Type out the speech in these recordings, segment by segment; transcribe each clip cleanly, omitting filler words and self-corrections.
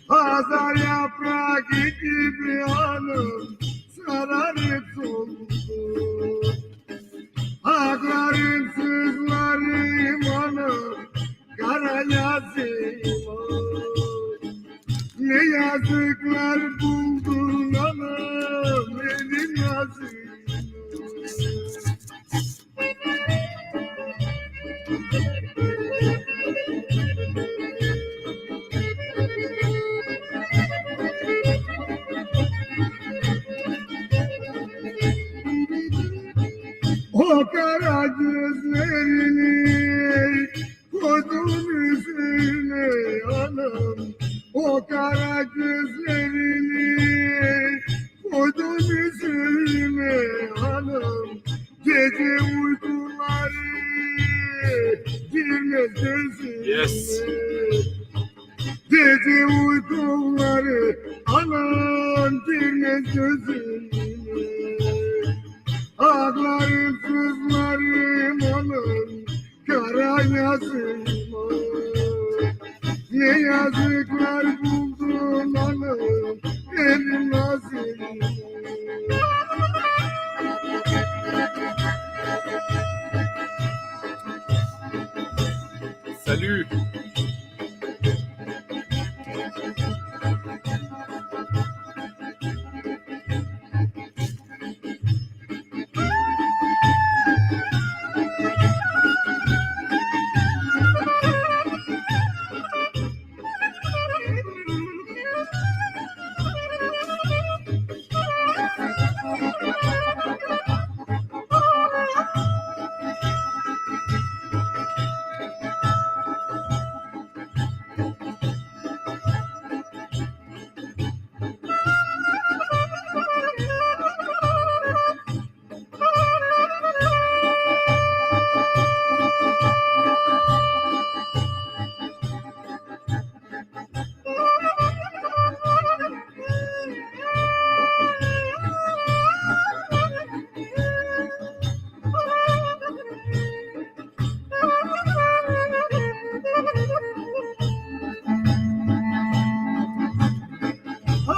Hazar yaprak gibi hanım sararıp soldu. Aklarım sızlarım hanım kara yazım. Ne yazıklar buldun hanım benim yazım. O kara gözlerini koydum yüzüne hanım. O kara gözlerini koydum yüzüme hanım. Gece uykuları girmez gözüme. Yes. Gece uykuları anam girmez gözüme. Ağlarım sızlarım onun kara yazıma. Ne yazıklar buldun hanım benim nazıma. Salut.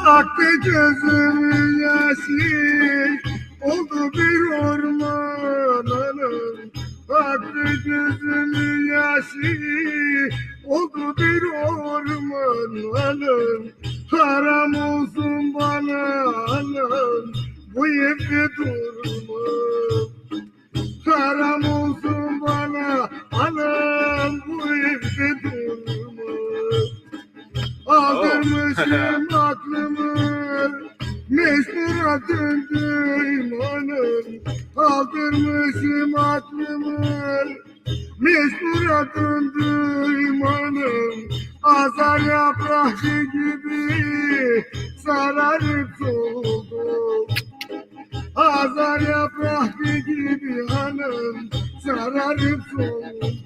Aktı gözümün yaşı oldu bir orman hanım. Aktı gözümün yaşı oldu bir orman hanım. Haram olsun bana hanım bu evde durma. Haram olsun bana hanım bu evde durma. Aldırmışım aklımı, mecbura döndüm hanım. Aldırmışım aklımı, mecbura döndüm hanım. Azar yaprağı gibi sararıp soldum. Azar yaprağı gibi hanım sararıp soldum.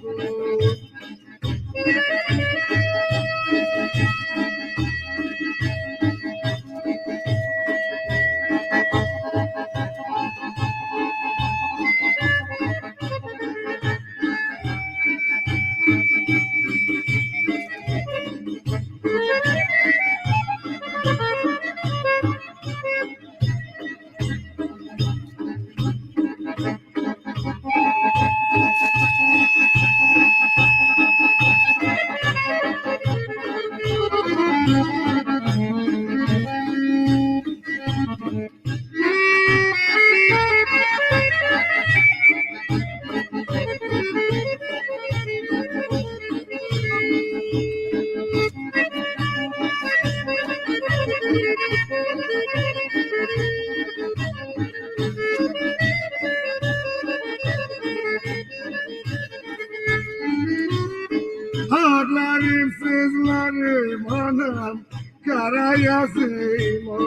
Ağlarım sızlarım anam kara yazıma.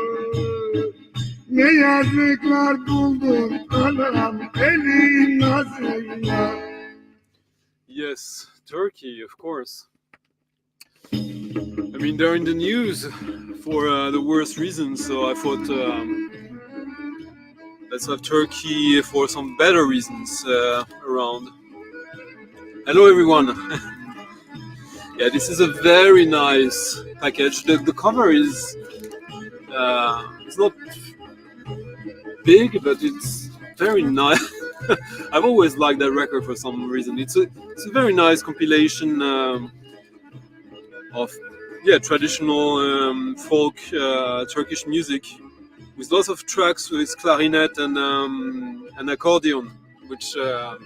Ne yazıklar buldum anam elin nazına. Yes, Turkey, of course. I mean, they're in the news for the worst reasons, so I thought let's have Turkey for some better reasons around. Hello, everyone. Yeah, this is a very nice package. The cover is it's not big, but it's very nice. I've always liked that record for some reason. It's a very nice compilation of traditional folk Turkish music with lots of tracks with clarinet and an accordion, which are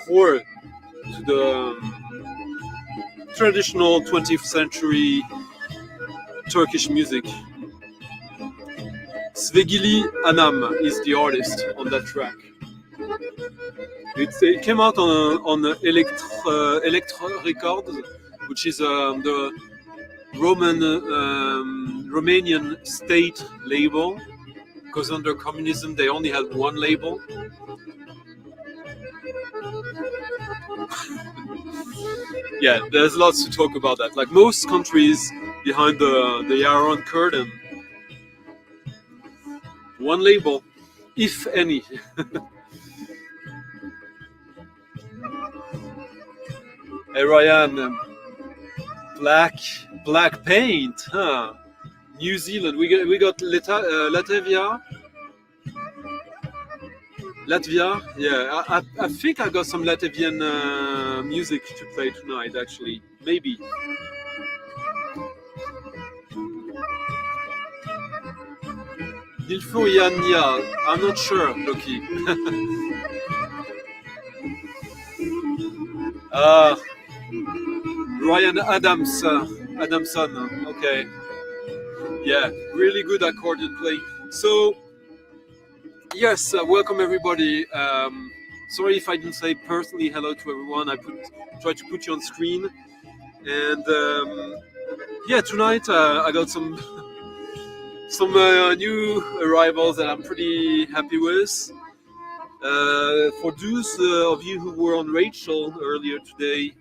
core to the traditional 20th century Turkish music. Svegili Anam is the artist on that track. It came out on Electro Records, which is the Romanian state label, because under communism they only had one label. Yeah, there's lots to talk about that. Like most countries behind the Iron Curtain, one label, if any. Hey Ryan, black paint, huh? New Zealand, we got Latvia. Yeah, I think I got some Latvian music to play tonight, actually, maybe. Dilfuriania, I'm not sure, Loki. Ryan Adamson, okay. Yeah, really good accordion playing. So, yes, welcome everybody. Sorry if I didn't say personally hello to everyone. I tried to put you on screen. And tonight I got some new arrivals that I'm pretty happy with. For those of you who were on Rachel earlier today,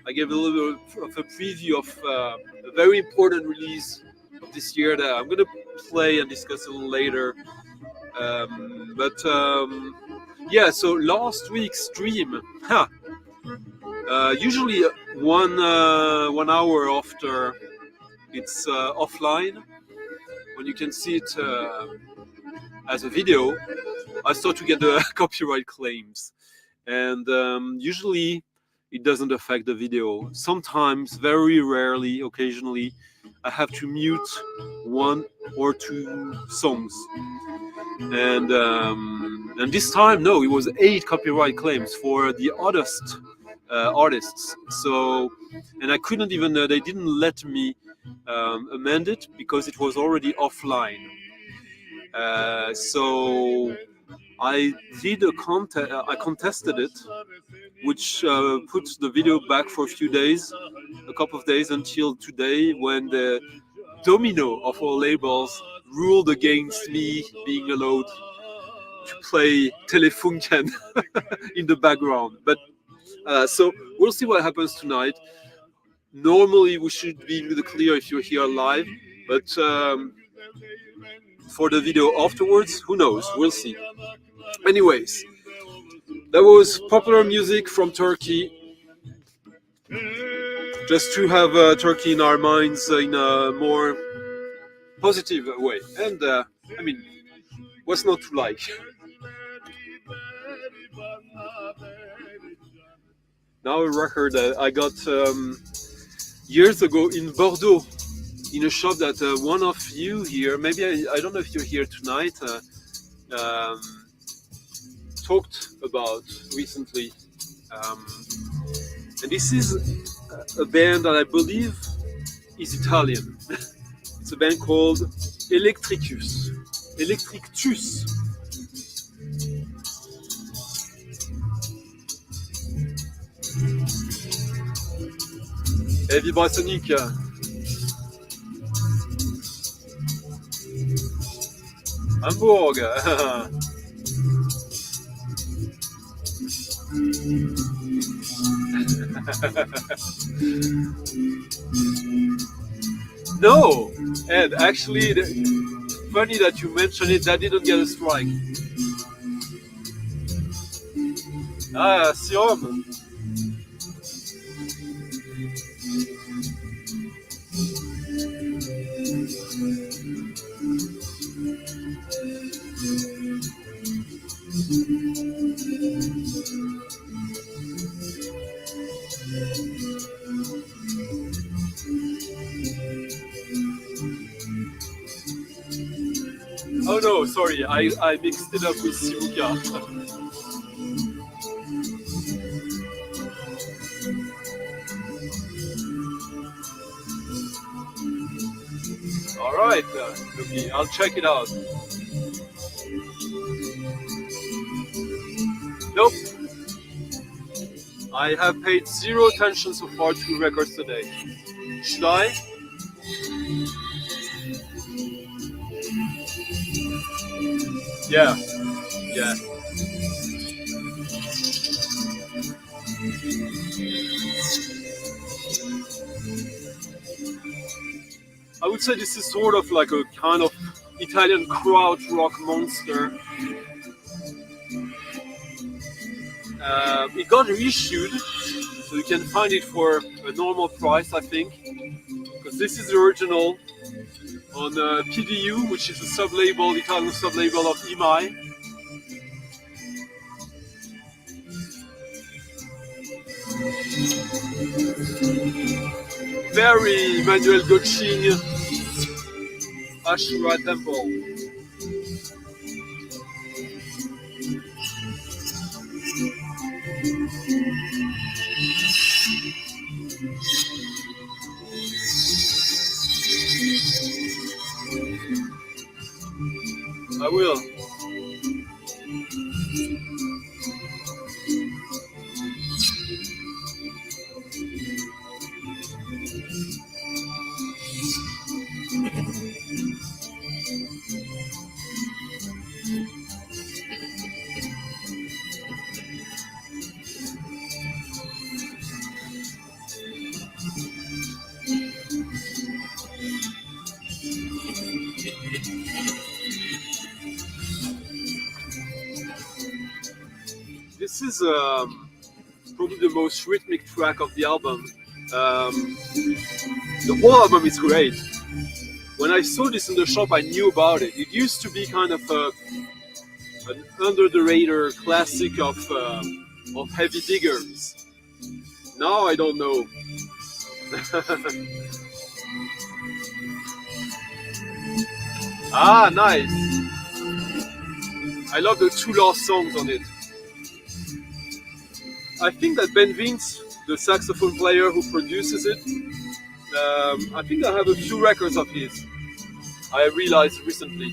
I gave a little bit of a preview of a very important release of this year that I'm going to play and discuss a little later. So last week's stream, usually 1 hour after it's offline, when you can see it as a video, I start to get the copyright claims, and usually it doesn't affect the video. Sometimes, very rarely, occasionally, I have to mute 1 or 2 songs, and this time, no, it was 8 copyright claims for the oddest artists. So, and I couldn't even, they didn't let me amend it because it was already offline. So I did I contested it, which puts the video back for a couple of days until today, when the domino of all labels ruled against me being allowed to play Telefunken in the background. But so we'll see what happens tonight. Normally we should be in the clear if you're here live, but for the video afterwards, who knows? We'll see. Anyways, that was popular music from Turkey. Just to have Turkey in our minds in a more positive way. And I mean, what's not to like? Now a record that I got years ago in Bordeaux, in a shop that one of you here, maybe I don't know if you're here tonight, talked about recently. And this is a band that I believe is Italian. It's a band called Electricus. Et Vibrasonic. Hamburg. No, Ed, actually, funny that you mentioned it, that didn't get a strike. Ah, Siom. Oh no, sorry, I mixed it up with Sivuka. Alright, Luki, I'll check it out. Nope. I have paid zero attention so far to records today. Should I? Yeah. Yeah. I would say this is sort of like a kind of Italian crowd rock monster. It got reissued, so you can find it for a normal price, I think. Because this is the original on PDU, which is a sub-label, Italian sub-label of EMI. Very Manuel Gochin Ashura Temple. I will. This is probably the most rhythmic track of the album. The whole album is great. When I saw this in the shop, I knew about it. It used to be kind of an under the radar classic of heavy diggers. Now I don't know. Ah, nice. I love the two last songs on it. I think that Ben Vince, the saxophone player who produces it, I think I have a few records of his. I realized recently.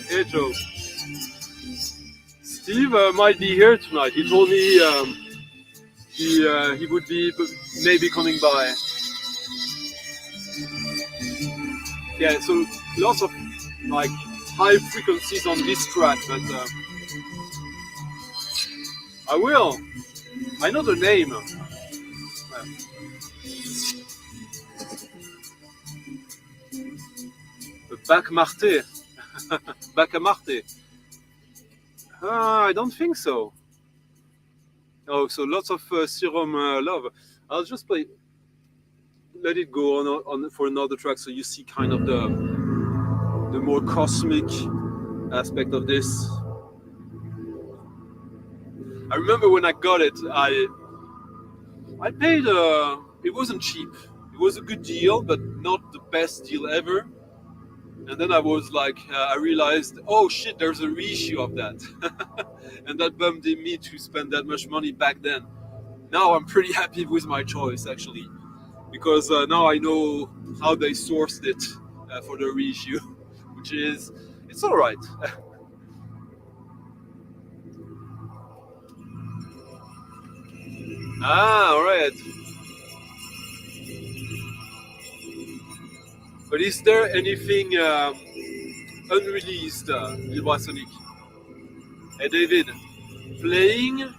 Hey Joe. Steve might be here tonight. He told me he would be maybe coming by. Yeah, so lots of like high frequencies on this track, but I will. I know the name. Bac Marte. Bac Marte. I don't think so. Oh, so lots of Serum love. I'll just play. Let it go on for another track, so you see kind of the more cosmic aspect of this. I remember when I got it, I paid. It wasn't cheap. It was a good deal, but not the best deal ever. And then I was like, I realized, oh shit, there's a reissue of that. And that bummed me to spend that much money back then. Now I'm pretty happy with my choice, actually. Because now I know how they sourced it for the reissue. which is, it's all right. All right. But is there anything unreleased vibrasonic? Hey David, playing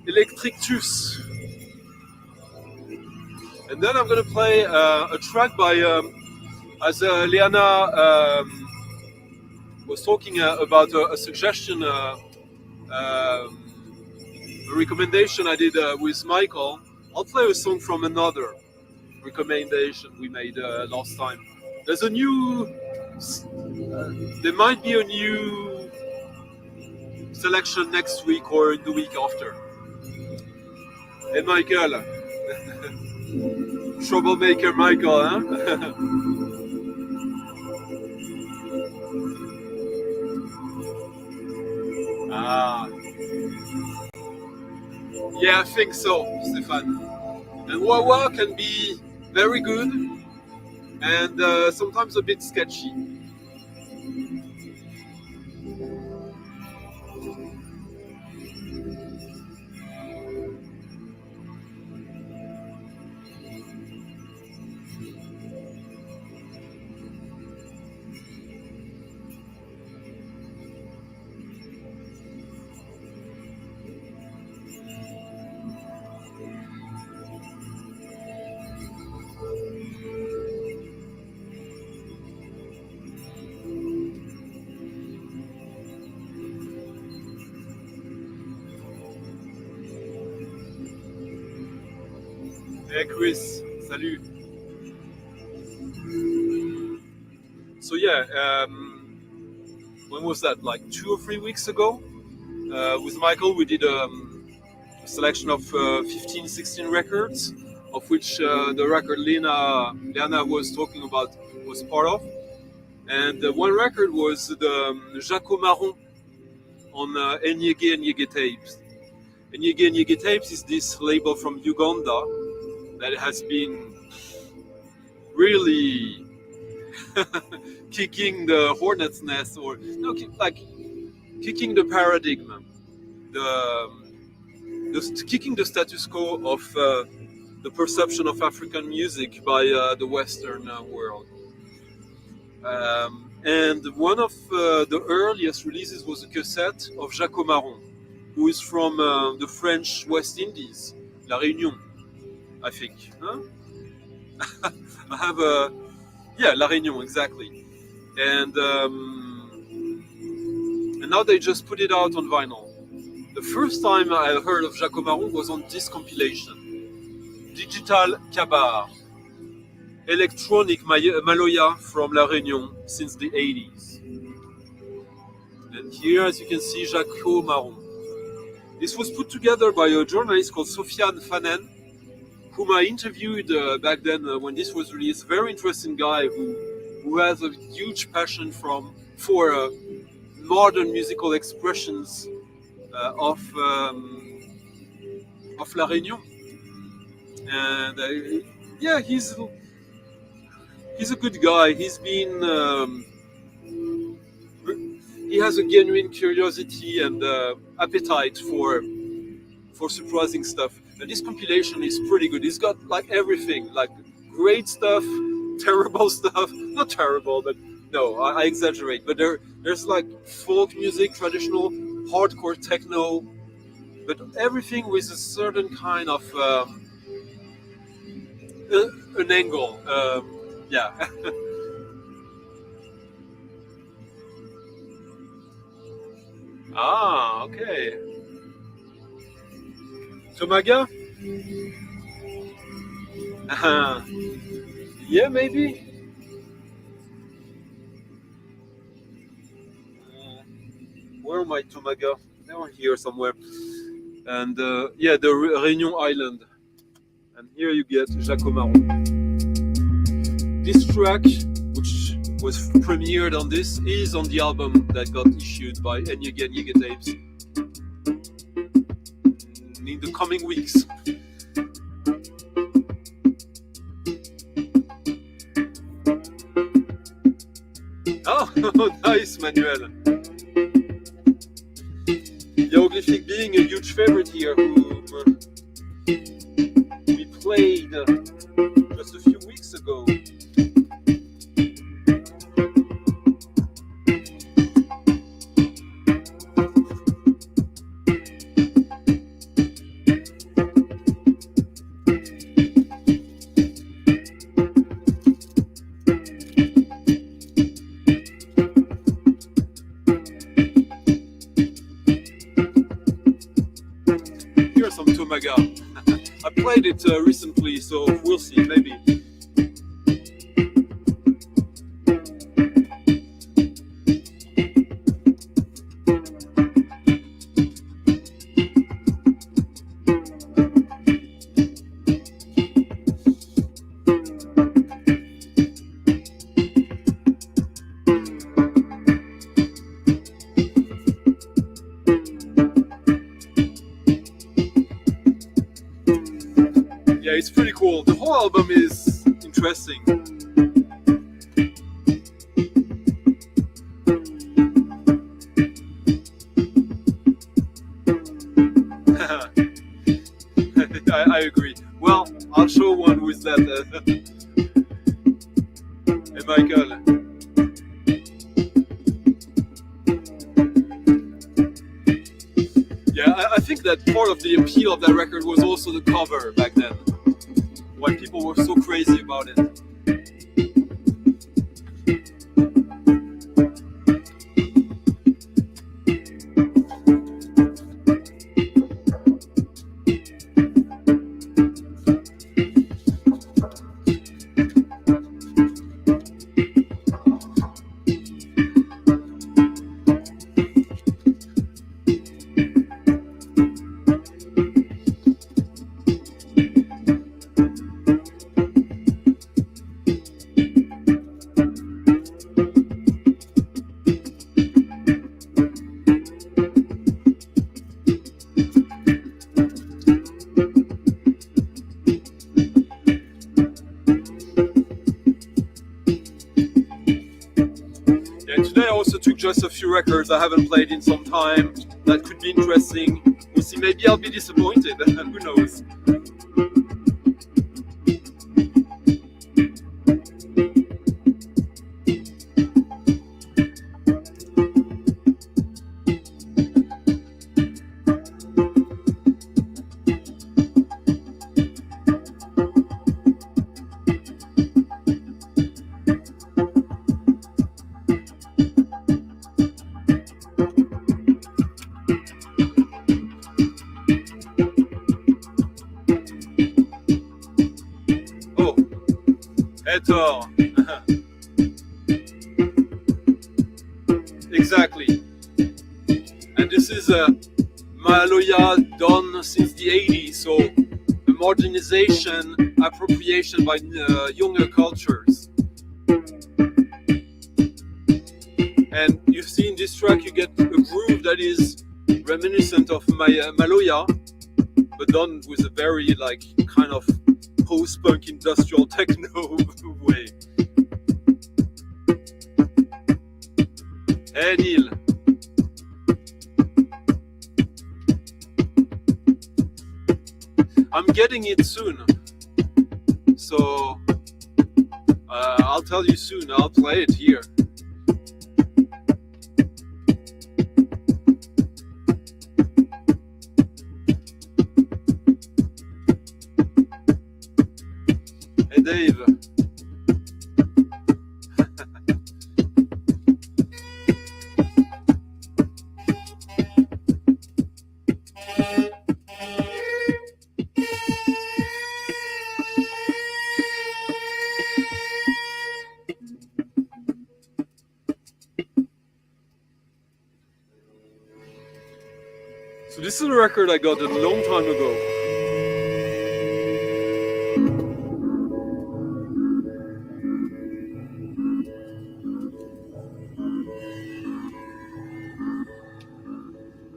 Electrictus. And then I'm gonna play a track by, as Liana was talking about a suggestion, a recommendation I did with Michael. I'll play a song from another recommendation we made last time. There's a new, there might be a new selection next week or the week after. Hey Michael, troublemaker Michael, huh? Ah, yeah, I think so, Stefan. And wah-wah can be very good and sometimes a bit sketchy. Hey Chris, salut. So yeah, when was that? Like 2 or 3 weeks ago? With Michael, we did a selection of 15, 16 records, of which the record Liana was talking about was part of. And one record was the Jaco Marron on Enyege Enyege Tapes. Enyege Enyege Tapes is this label from Uganda that has been really kicking the hornet's nest, or no, like kicking the paradigm, kicking the status quo of the perception of African music by the Western world. And one of the earliest releases was a cassette of Jaco Marron, who is from the French West Indies, La Réunion, I think. Huh? I have a, yeah, La Réunion, exactly. And now they just put it out on vinyl. The first time I heard of Jaco Marron was on this compilation, Digital Kabar, electronic Maloya from La Réunion since the 80s. And here, as you can see, Jaco Marron. This was put together by a journalist called Sofiane Fanen, whom I interviewed back then when this was released. Very interesting guy who has a huge passion for modern musical expressions of La Réunion. And yeah, he's a good guy. He's been he has a genuine curiosity and appetite for surprising stuff. And this compilation is pretty good. It's got like everything, like great stuff, terrible stuff. Not terrible, but no, I exaggerate. But there's like folk music, traditional, hardcore techno, but everything with a certain kind of an angle. Yeah. Ah, okay. Tomaga? Yeah, maybe. Where are my Tomaga? They are here somewhere. And yeah, the Réunion Island. And here you get Jaco Marron. This track, which was premiered on this, is on the album that got issued by Enyege Enyege Tapes in the coming weeks. Oh, nice, Manuel. Hieroglyphic being a huge favorite here, whom we played just a few weeks ago. I played it recently, so we'll see, maybe. Yeah, it's pretty cool. The whole album is interesting. I agree. Well, I'll show one with that. Hey, Michael. Yeah, I think that part of the appeal of that record was also the cover back then. Why people were so crazy about it. Just a few records I haven't played in some time that could be interesting. We'll see, maybe I'll be disappointed, who knows. Exactly. And this is a Maloya done since the 80s, so a modernization, appropriation by younger cultures. And you see in this track you get a groove that is reminiscent of Maloya, but done with a very kind of post-punk industrial techno way. Hey Neil. I'm getting it soon, so I'll tell you soon. I'll play it here. Hey Dave. So this is a record I got a long time ago.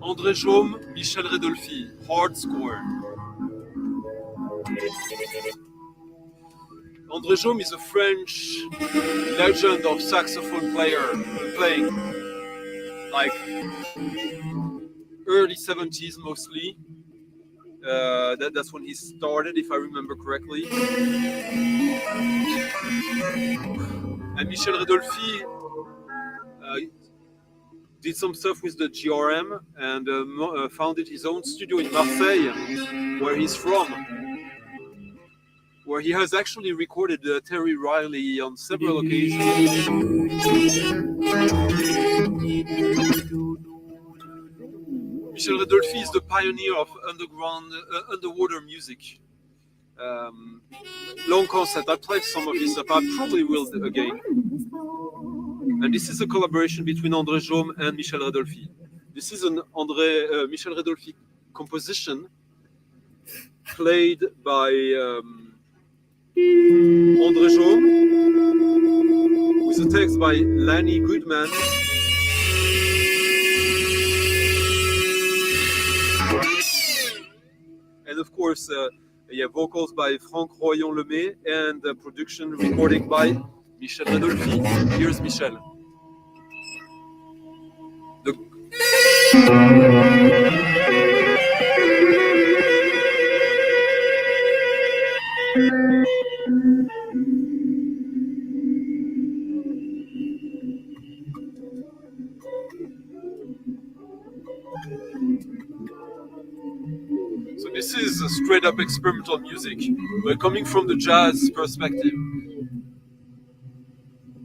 André Jaume, Michel Redolfi, Hard Score. André Jaume is a French legend of saxophone playing, like early 70s mostly. That's when he started, if I remember correctly. And Michel Redolfi did some stuff with the GRM and founded his own studio in Marseille, where he's from, where he has actually recorded Terry Riley on several occasions. Michel Redolfi is the pioneer of underwater music. Long concept. I played some of his stuff. I probably will again. And this is a collaboration between André Jaume and Michel Redolfi. This is an Michel Redolfi composition played by André Jaume with a text by Lanny Goodman. And of course, vocals by Franck Royon-Lemay and production recording by Michel Redolfi. Here's Michel. So this is a straight up experimental music, but coming from the jazz perspective.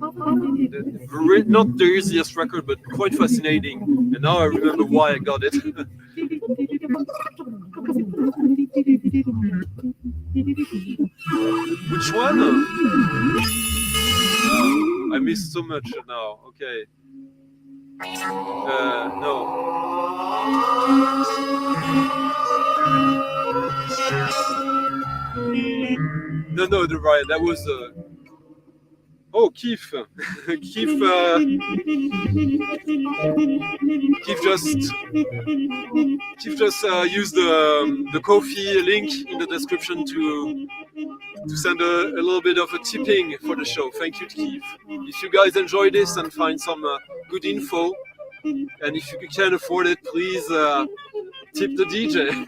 Not the easiest record, but quite fascinating. And now I remember why I got it. Which one? I missed so much now. Okay. No. No, the right. That was. Oh, Keith. Keith just used the Ko-fi link in the description to send a little bit of a tipping for the show. Thank you, Keith. If you guys enjoy this and find some good info, and if you can afford it, please tip the DJ.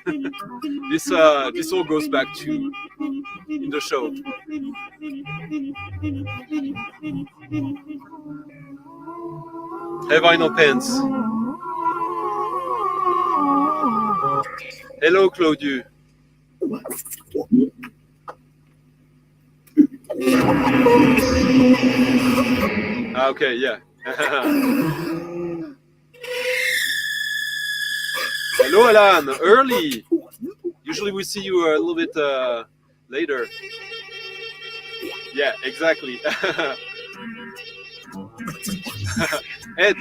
This all goes back to in the show. Have I no pants? Hello, Claudiu. Okay, yeah. Hello, Alan. Early. Usually we see you a little bit later. Yeah, exactly. Ed,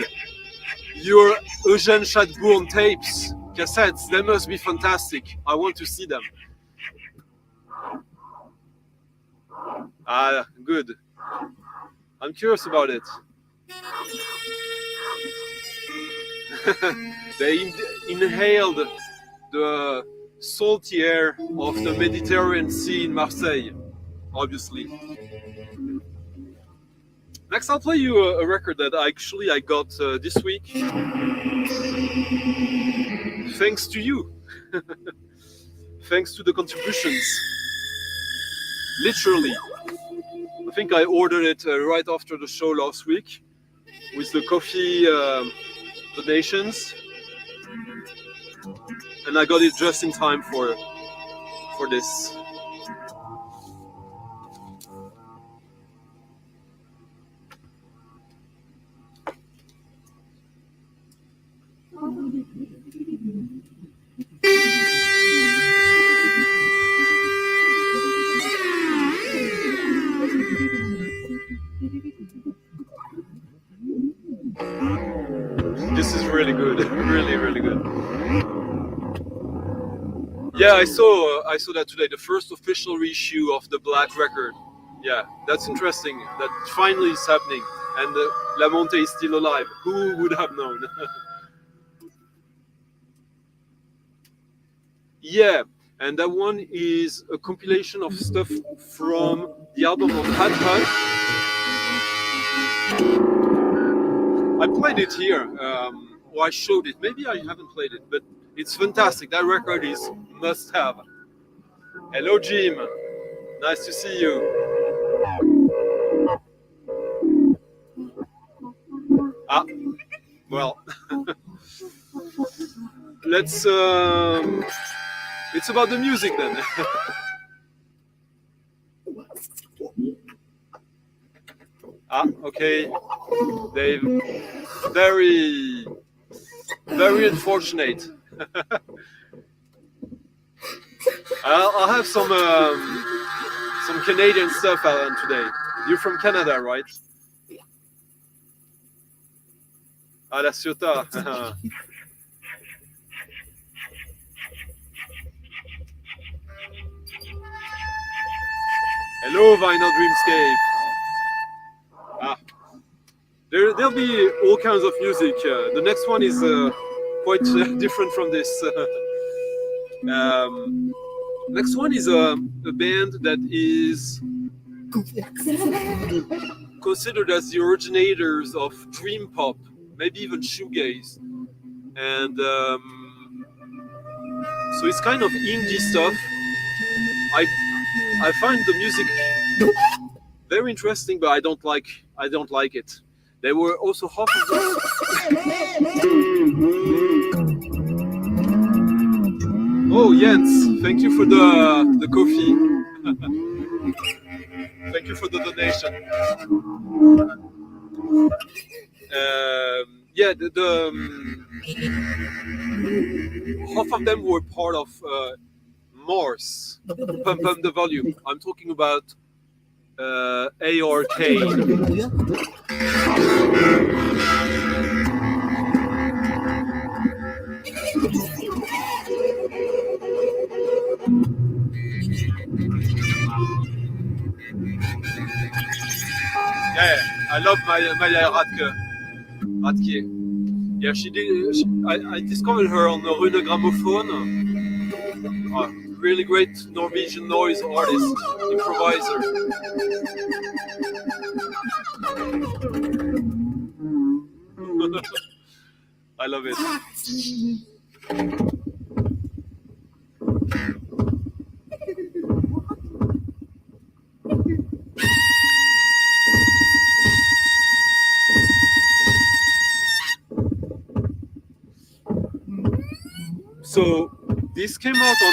your Eugène Chatbourne tapes, cassettes, they must be fantastic. I want to see them. Ah, good. I'm curious about it. They inhaled the salty air of the Mediterranean Sea in Marseille, obviously. Next, I'll play you a record that I got this week, thanks to you, thanks to the contributions. Literally, I think I ordered it right after the show last week with the coffee donations, and I got it just in time for this. This is really good, really, really good. Yeah, I saw that today, the first official reissue of the Black record. Yeah, that's interesting. That finally is happening, and La Monte is still alive. Who would have known? Yeah, and that one is a compilation of stuff from the album of Hut Hut. I played it here, or I showed it. Maybe I haven't played it, but it's fantastic. That record is must-have. Hello, Jim. Nice to see you. Ah, well, let's. It's about the music then. Ah, okay, Dave. Very, very unfortunate. I'll have some Canadian stuff, Alan, today. You're from Canada, right? Ah, la Ciotat. Hello, Vinyl Dreamscape. Ah, there'll be all kinds of music. The next one is quite different from this. Next one is a band that is considered as the originators of dream pop, maybe even shoegaze, and so it's kind of indie stuff. I find the music very interesting, but I don't like it. They were also half of them. Oh, Jens, thank you for the coffee. Thank you for the donation. Yeah, half of them were part of Morse. Pump the volume. I'm talking about Kane. Yeah, I love Maya Radke. Yeah, I discovered her on the Rune Gramophone. Really great Norwegian noise artist, improviser. I love it. So this came out on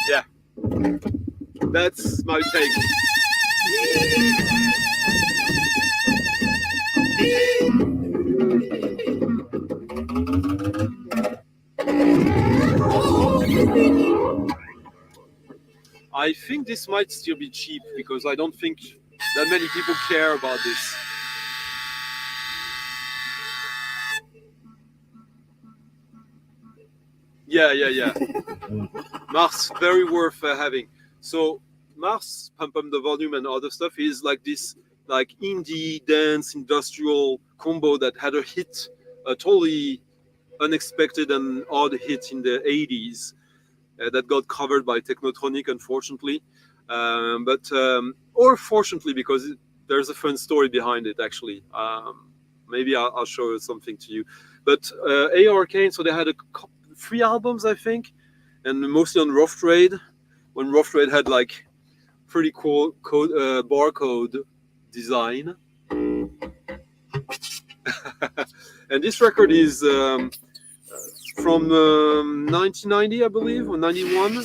yeah, that's my take. I think this might still be cheap because I don't think that many people care about this. Yeah. Mars, very worth having. So Mars, Pump the Volume and other stuff is like this like indie dance industrial combo that had a hit, a totally unexpected and odd hit in the 80s. That got covered by Technotronic, unfortunately, or fortunately, because there's a fun story behind it. Actually, maybe I'll show something to you. But Kane, so they had 3 albums, I think, and mostly on Rough Trade. When Rough Trade had like pretty cool barcode design, and this record is. From 1990, I believe, or 91,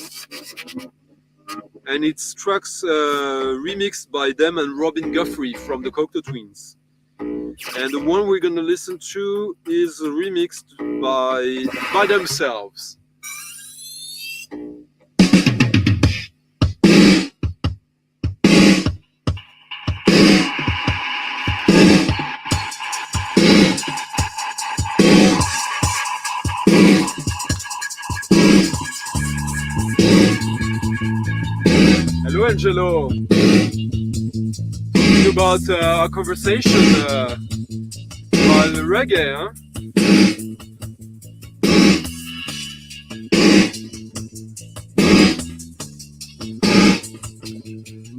and it's tracks remixed by them and Robin Guthrie from the Cocteau Twins. And the one we're gonna listen to is remixed by themselves. Angelo, about our conversation about reggae, huh?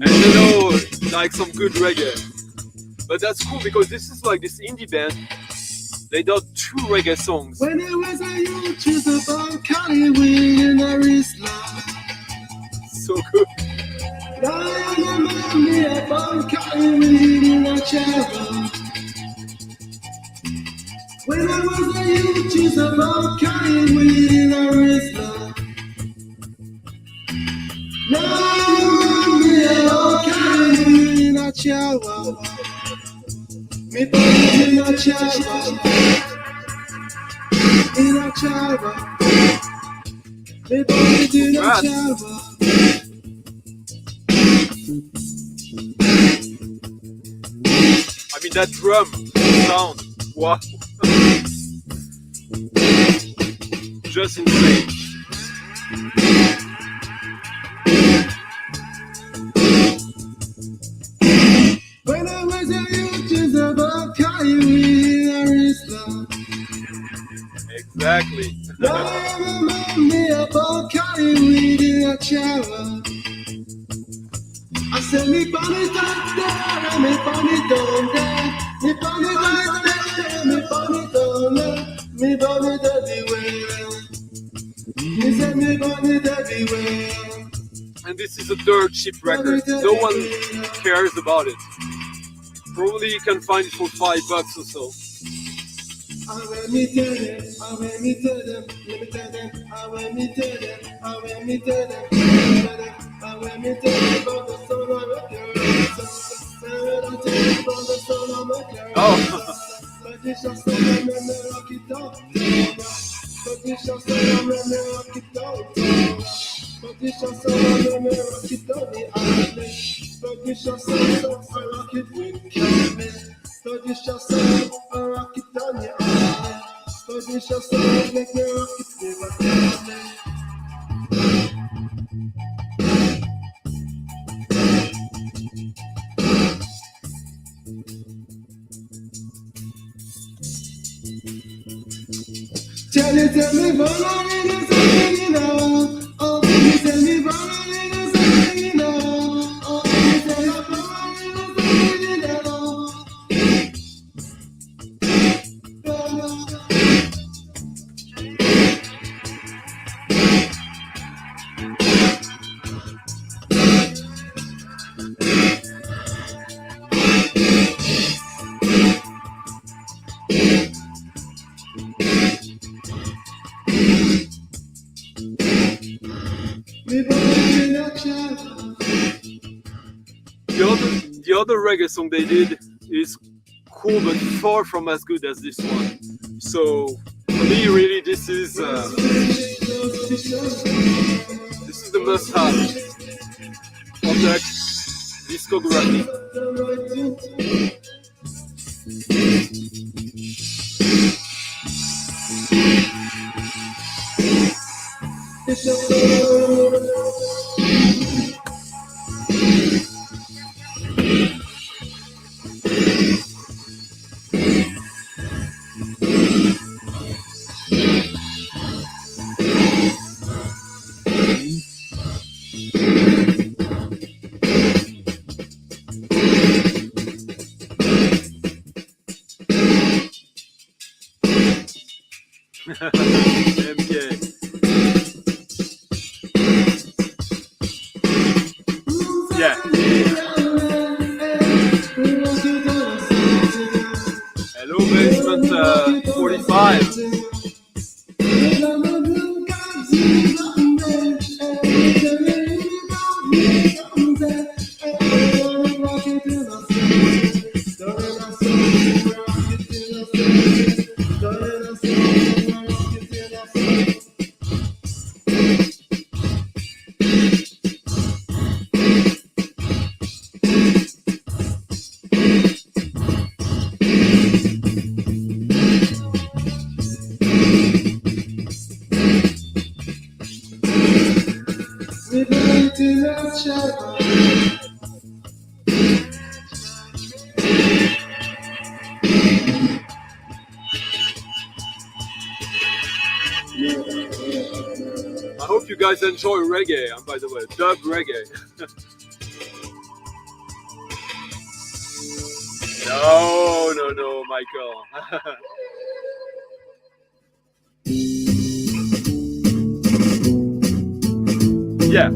Angelo likes some good reggae, but that's cool because this is like this indie band. They did 2 reggae songs. When I was a youth, just about carry weed in a wrist now. So good. Now I'm a man, me about carry weed in a chair. When I was a youth, just about carry weed in a wrist now. Now I'm a man, me about carry weed in a chair. Me body in a chair. In a chava, me body in a chava. I mean that drum sound, wow, just insane. When I was a youth, just about carrying a wrist lock. Exactly. Now I'm a man, me about carry weed in a shower. I said me bunny down there, me bunny down there, me bunny down there, me bunny down there, me bunny everywhere. Me said me bunny everywhere. And this is a dirt cheap record. No one cares about it. Probably you can find it for $5 or so. Let me tell them, let me tell them, let me tell them, let me tell them, let me tell them, let me tell them about the soul of a girl. Let me tell them about the soul of a girl. Oh. But this is so let me rock it out. But this is so let me rock it out. But this is so let me rock it out. But this is so rock it with Kane. So this just a rock it on your eye. So this just a make me rock it never tell me. Tell me, Valet is singing now. Oh, tell me, Valet is singing now. Oh, tell me, Valet is singing now. The other reggae song they did is cool, but far from as good as this one. So for me, really, this is the must-have of that discography. MK. Yeah. Hello, Basement 45. We went to the shadow. guys enjoy reggae, by the way, dub reggae. No, Michael. Yeah.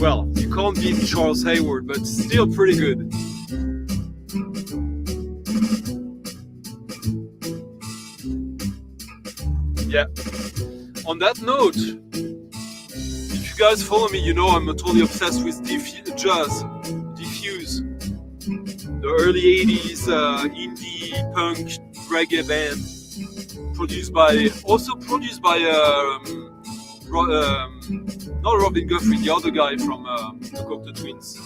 Well, you can't beat Charles Hayward, but still pretty good. Yeah. On that note, if you guys follow me, you know I'm totally obsessed with jazz, diffuse. The early 80s indie punk reggae band, produced by not Robin Guthrie, the other guy from the Cocteau Twins.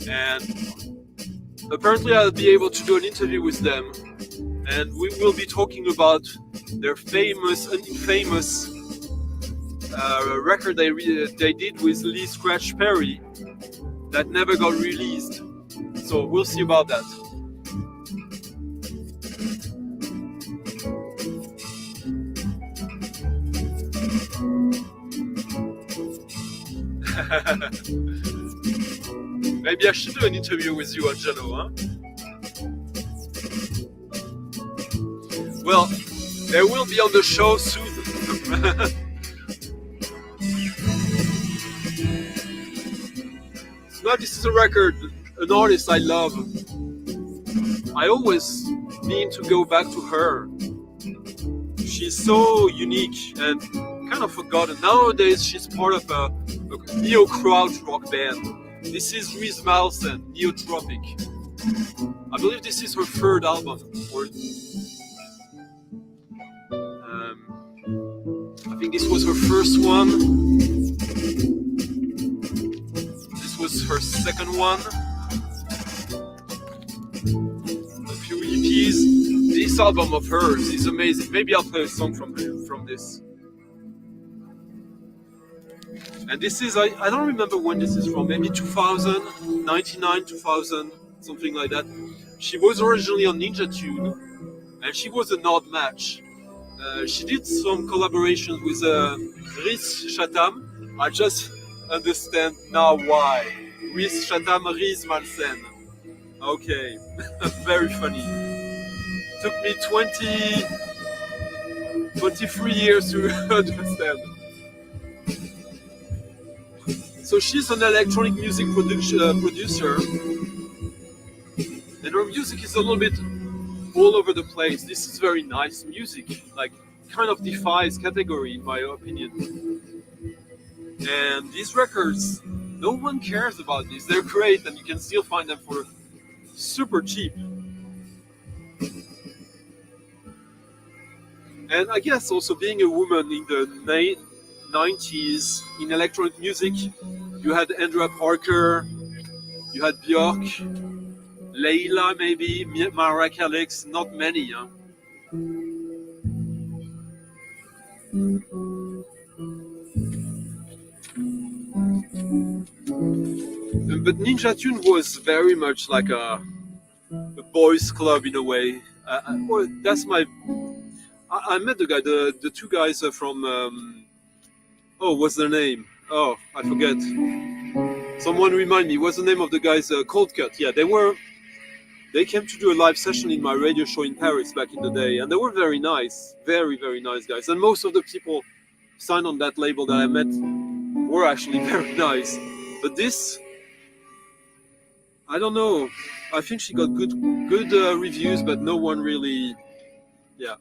And apparently I'll be able to do an interview with them, and we will be talking about their famous and infamous record they did with Lee Scratch Perry that never got released. So we'll see about that. Maybe I should do an interview with you, Angelo, huh? Well, they will be on the show soon. So now this is a record, an artist I love. I always mean to go back to her. She's so unique and kind of forgotten. Nowadays she's part of a neo-krautrock band. This is Louise Malsen, Neotropic. I believe this is her third album. I think this was her first one. This was her second one. A few EPs. This album of hers is amazing. Maybe I'll play a song from this. And this is, I don't remember when this is from, maybe 2000, 99, 2000, something like that. She was originally on Ninja Tune, and she was an odd match. She did some collaborations with Rhys Chatham. I just understand now why. Rhys Chatham, Rhys Malsen. Okay, very funny. Took me 23 years to understand. So she's an electronic music producer, and her music is a little bit all over the place. This is very nice music, like kind of defies category in my opinion. And these records, no one cares about these. They're great, and you can still find them for super cheap. And I guess also being a woman in the 90s in electronic music, you had Andrea Parker, you had Björk, Leila maybe, Mariah Carey, not many, huh? But Ninja Tune was very much like a boys' club in a way. Well, that's my. I met the guy, the two guys from. What's their name? Oh, I forget. Someone remind me. What's the name of the guys? Cold Cut. Yeah, they came to do a live session in my radio show in Paris back in the day, and they were very nice, very, very nice guys. And most of the people signed on that label that I met were actually very nice. But this, I don't know. I think she got good reviews, but no one really, yeah.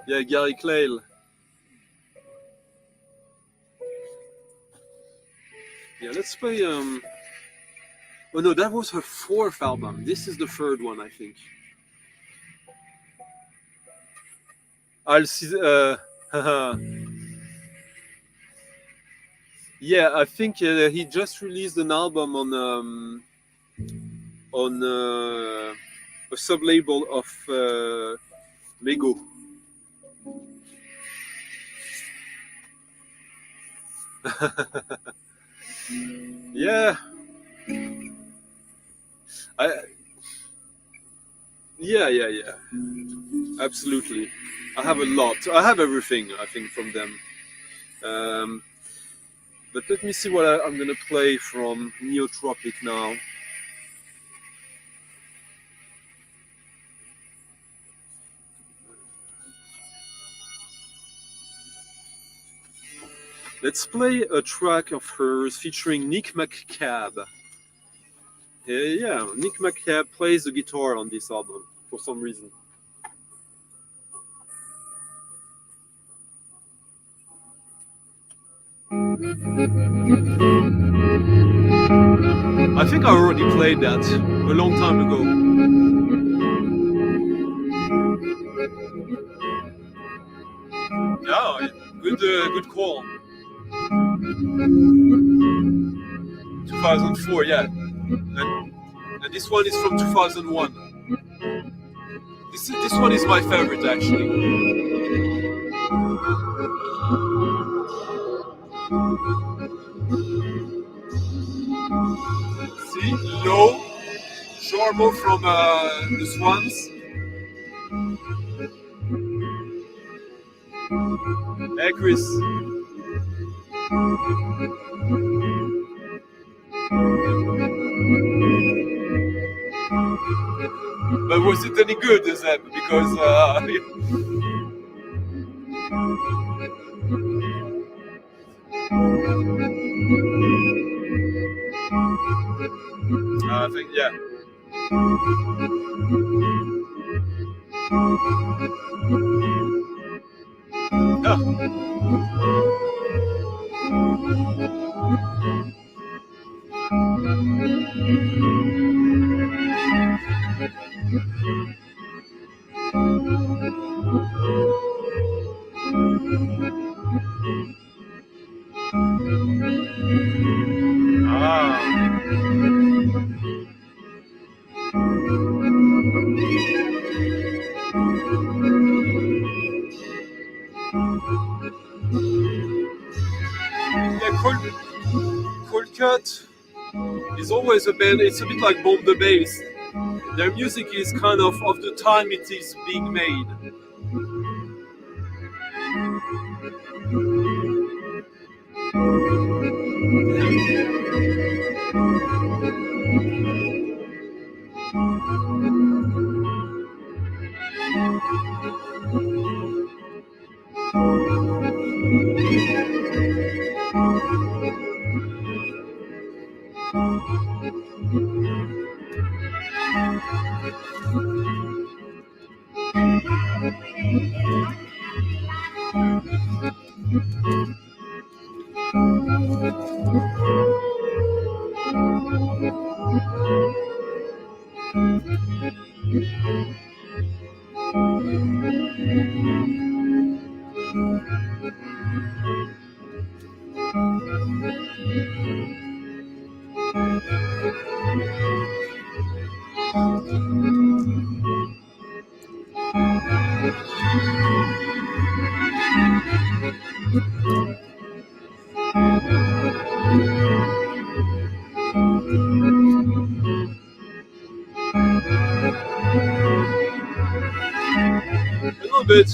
Yeah, Gary Clayle. Yeah, let's play. Oh no, that was her fourth album. This is the third one, I think. I'll see. Yeah, I think he just released an album on a sub-label of Lego. Yeah. Yeah. Absolutely. I have a lot. I have everything, I think, from them. But let me see what I'm gonna play from Neotropic now. Let's play a track of hers featuring Nick McCabe. Yeah, Nick McCabe plays the guitar on this album for some reason. I think I already played that a long time ago. Yeah, good call. 2004, yeah. And this one is from 2001. This one is my favorite, actually. See, low, Sharmo from the Swans. Hey, Chris. But was it any good, Zeb? Because I think, yeah. Cold Cut is always a band. It's a bit like Bomb the Bass. Their music is kind of the time it is being made.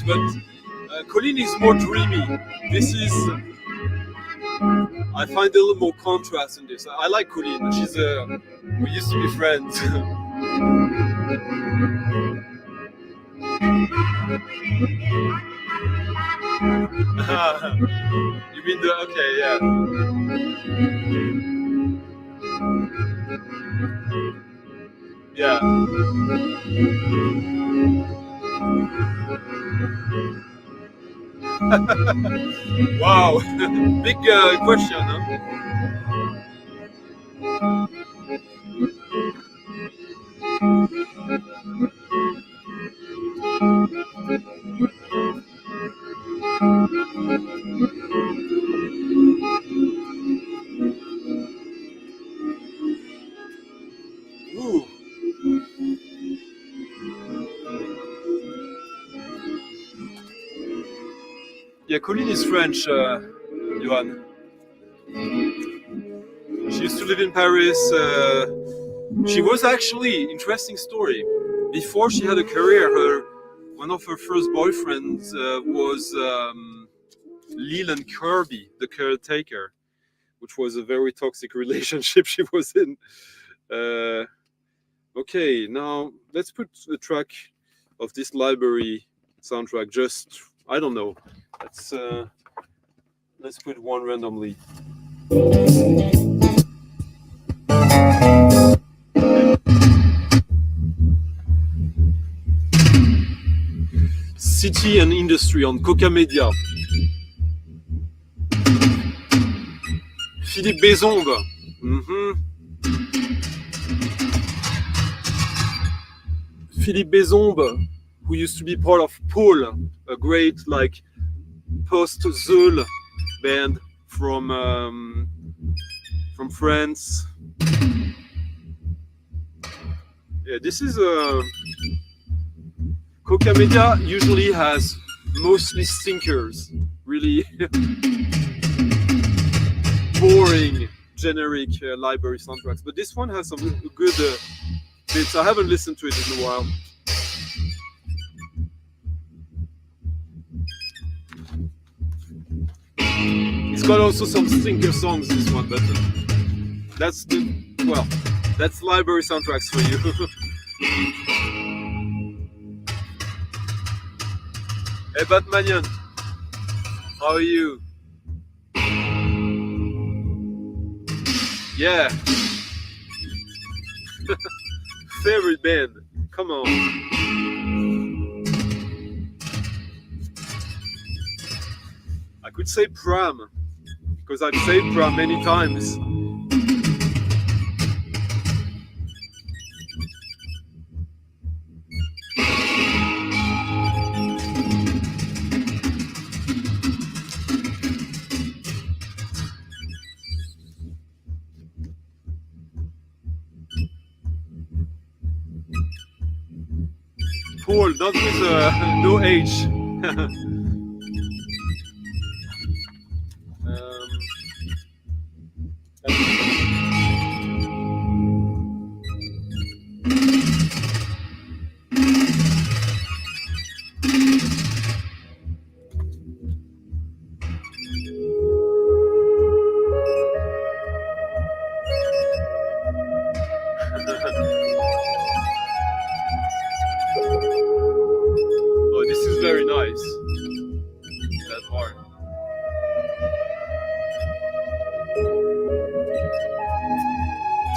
But Colleen is more dreamy. This is, I find a little more contrast in this. I like Colleen. She's we used to be friends. You mean the, okay, yeah. Yeah. Wow, big question, huh? Ooh. Yeah, Colleen is French, Johan. She used to live in Paris. She was actually, interesting story, before she had a career, one of her first boyfriends was Leland Kirby, the caretaker, which was a very toxic relationship she was in. Okay, now let's put the track of this library soundtrack. Just, I don't know. Let's put one randomly. City and Industry on Coca Media. Philippe Bézombe. Philippe Bézombe, who used to be part of Paul, a great like post-Zeul band from France. Yeah, this is Coca Media usually has mostly stinkers, really boring, generic library soundtracks. But this one has some good bits. I haven't listened to it in a while. It's got also some stinker songs, this one, but that's library soundtracks for you. Hey Batmanian, how are you? Yeah. Favorite band, come on. I could say Pram, because I've said Pram many times. Paul, not with no age. Oh, this is very nice. That part.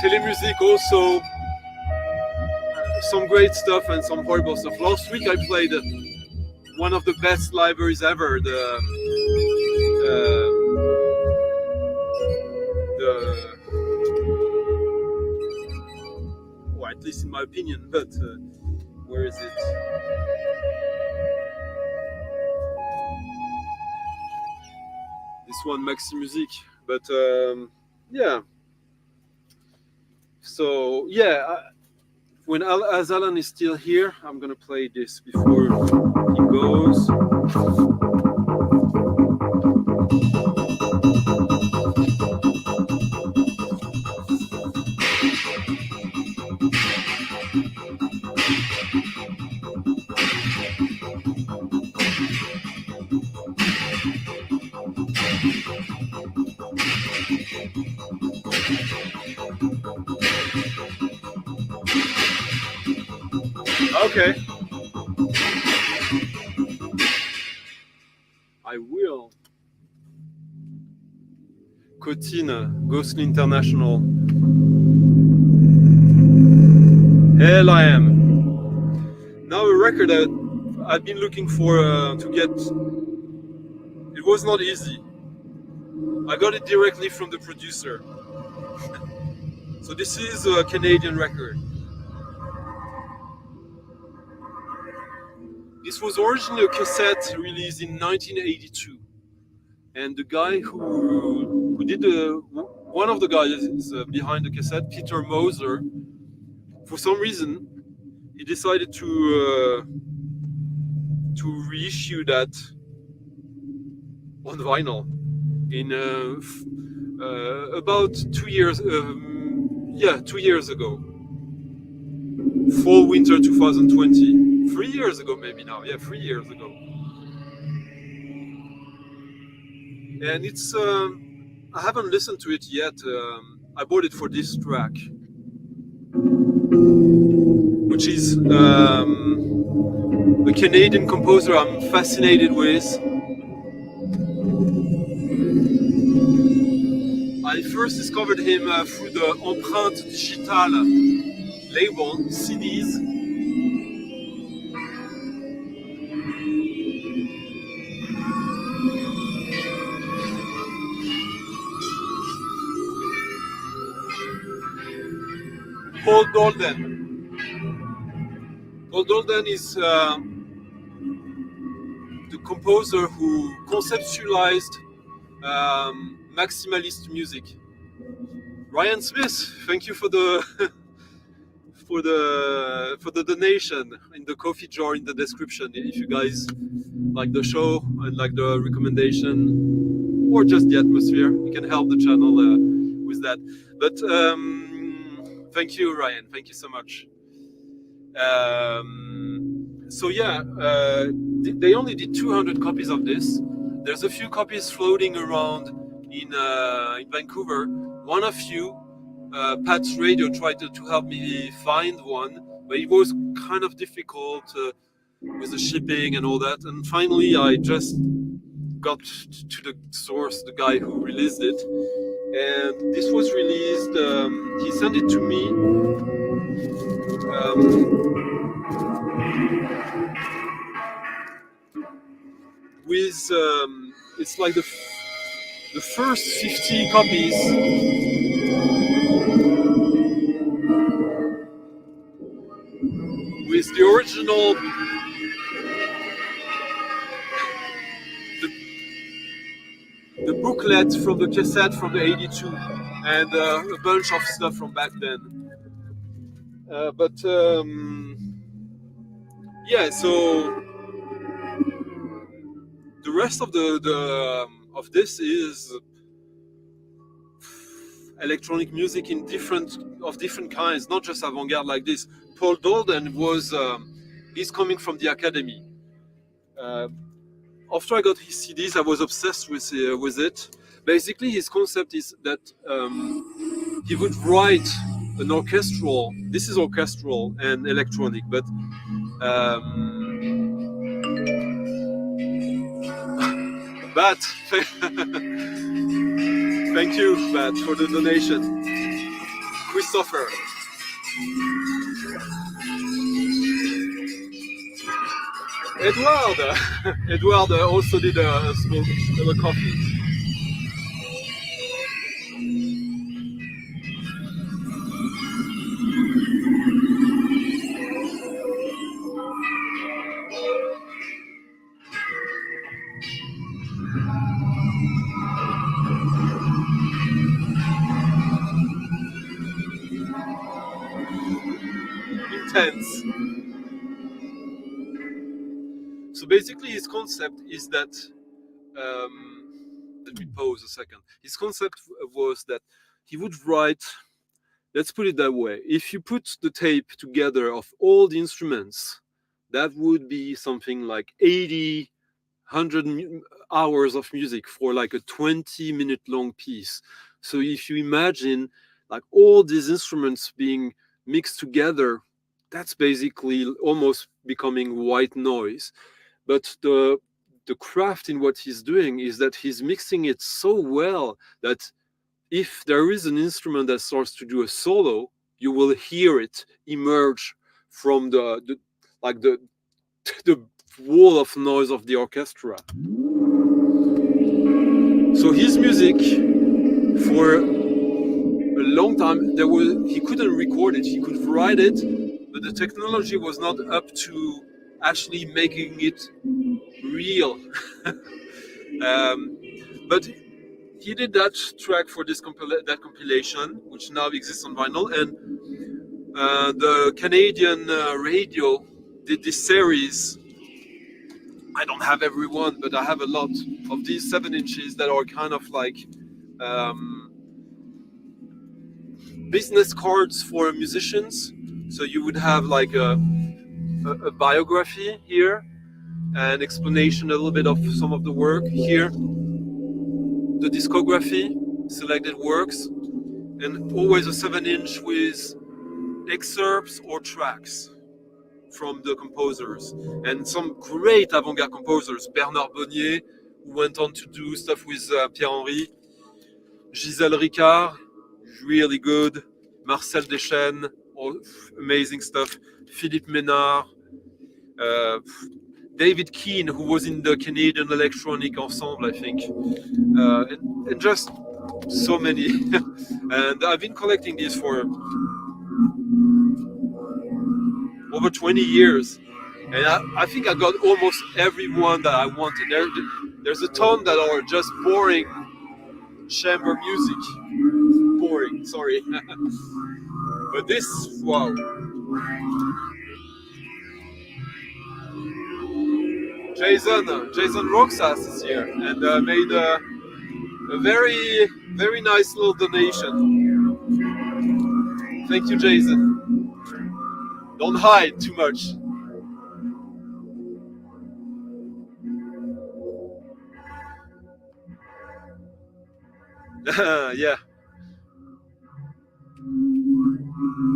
Telemusic also, some great stuff and some horrible stuff. Last week I played one of the best libraries ever, or at least in my opinion, but where is it? This one, Maxi Music, but yeah. So yeah, as Alan is still here, I'm gonna play this before he goes. Okay. I will. Cotina, Ghostly International. Hell I am. Now a record that I've been looking for to get. It was not easy. I got it directly from the producer. So this is a Canadian record. This was originally a cassette released in 1982, and the guy who did one of the guys behind the cassette, Peter Moser, for some reason he decided to reissue that on vinyl in about 2 years. 2 years ago. fall winter 2020, 3 years ago maybe now, yeah, 3 years ago. And it's I haven't listened to it yet. I bought it for this track, which is a Canadian composer I'm fascinated with. I first discovered him through the Empreinte Digitale label, CDs. Paul Dolden. Paul Dolden is the composer who conceptualized maximalist music. Ryan Smith, thank you for the for the donation in the coffee jar in the description. If you guys like the show and like the recommendation or just the atmosphere, you can help the channel with that. But thank you, Ryan. Thank you so much. So yeah, they only did 200 copies of this. There's a few copies floating around in Vancouver. One of you, Pat's Radio, tried to help me find one, but it was kind of difficult with the shipping and all that. And finally, I just got to the source, the guy who released it, and this was released. He sent it to me. With it's like the first 50 copies with the original, the booklet from the cassette from the 82 and a bunch of stuff from back then. But yeah, so the rest of of this is electronic music in different kinds, not just avant-garde like this. Paul Dolden was he's coming from the academy. After I got his CDs, I was obsessed with it. Basically, his concept is that he would write an orchestral. This is orchestral and electronic, but Bat, thank you, Bat, for the donation. Christopher. Edward also did a small coffee. Intense. So basically his concept is that, let me pause a second. His concept was that he would write, let's put it that way, if you put the tape together of all the instruments, that would be something like 80, 100 hours of music for like a 20-minute long piece. So if you imagine like all these instruments being mixed together, that's basically almost becoming white noise. But the craft in what he's doing is that he's mixing it so well that if there is an instrument that starts to do a solo, you will hear it emerge from the wall of noise of the orchestra. So his music, for a long time, he couldn't record it. He could write it, but the technology was not up to actually making it real. But he did that track for this that compilation, which now exists on vinyl, and the Canadian radio did this series. I don't have every one, but I have a lot of these 7 inches that are kind of like business cards for musicians. So you would have like a biography here, and explanation a little bit of some of the work here, the discography, selected works, and always a 7-inch with excerpts or tracks from the composers, and some great avant-garde composers. Bernard Bonnier, who went on to do stuff with Pierre-Henry, Gisèle Ricard, really good, Marcel Deschênes, amazing stuff, Philippe Ménard, David Kane, who was in the Canadian Electronic Ensemble, I think, and just so many. And I've been collecting these for over 20 years, and I think I got almost every one that I wanted. There's a ton that are just boring chamber music. Boring, sorry. But this, wow. Jason Roxas is here and made a very, very nice little donation. Thank you, Jason. Don't hide too much. Yeah.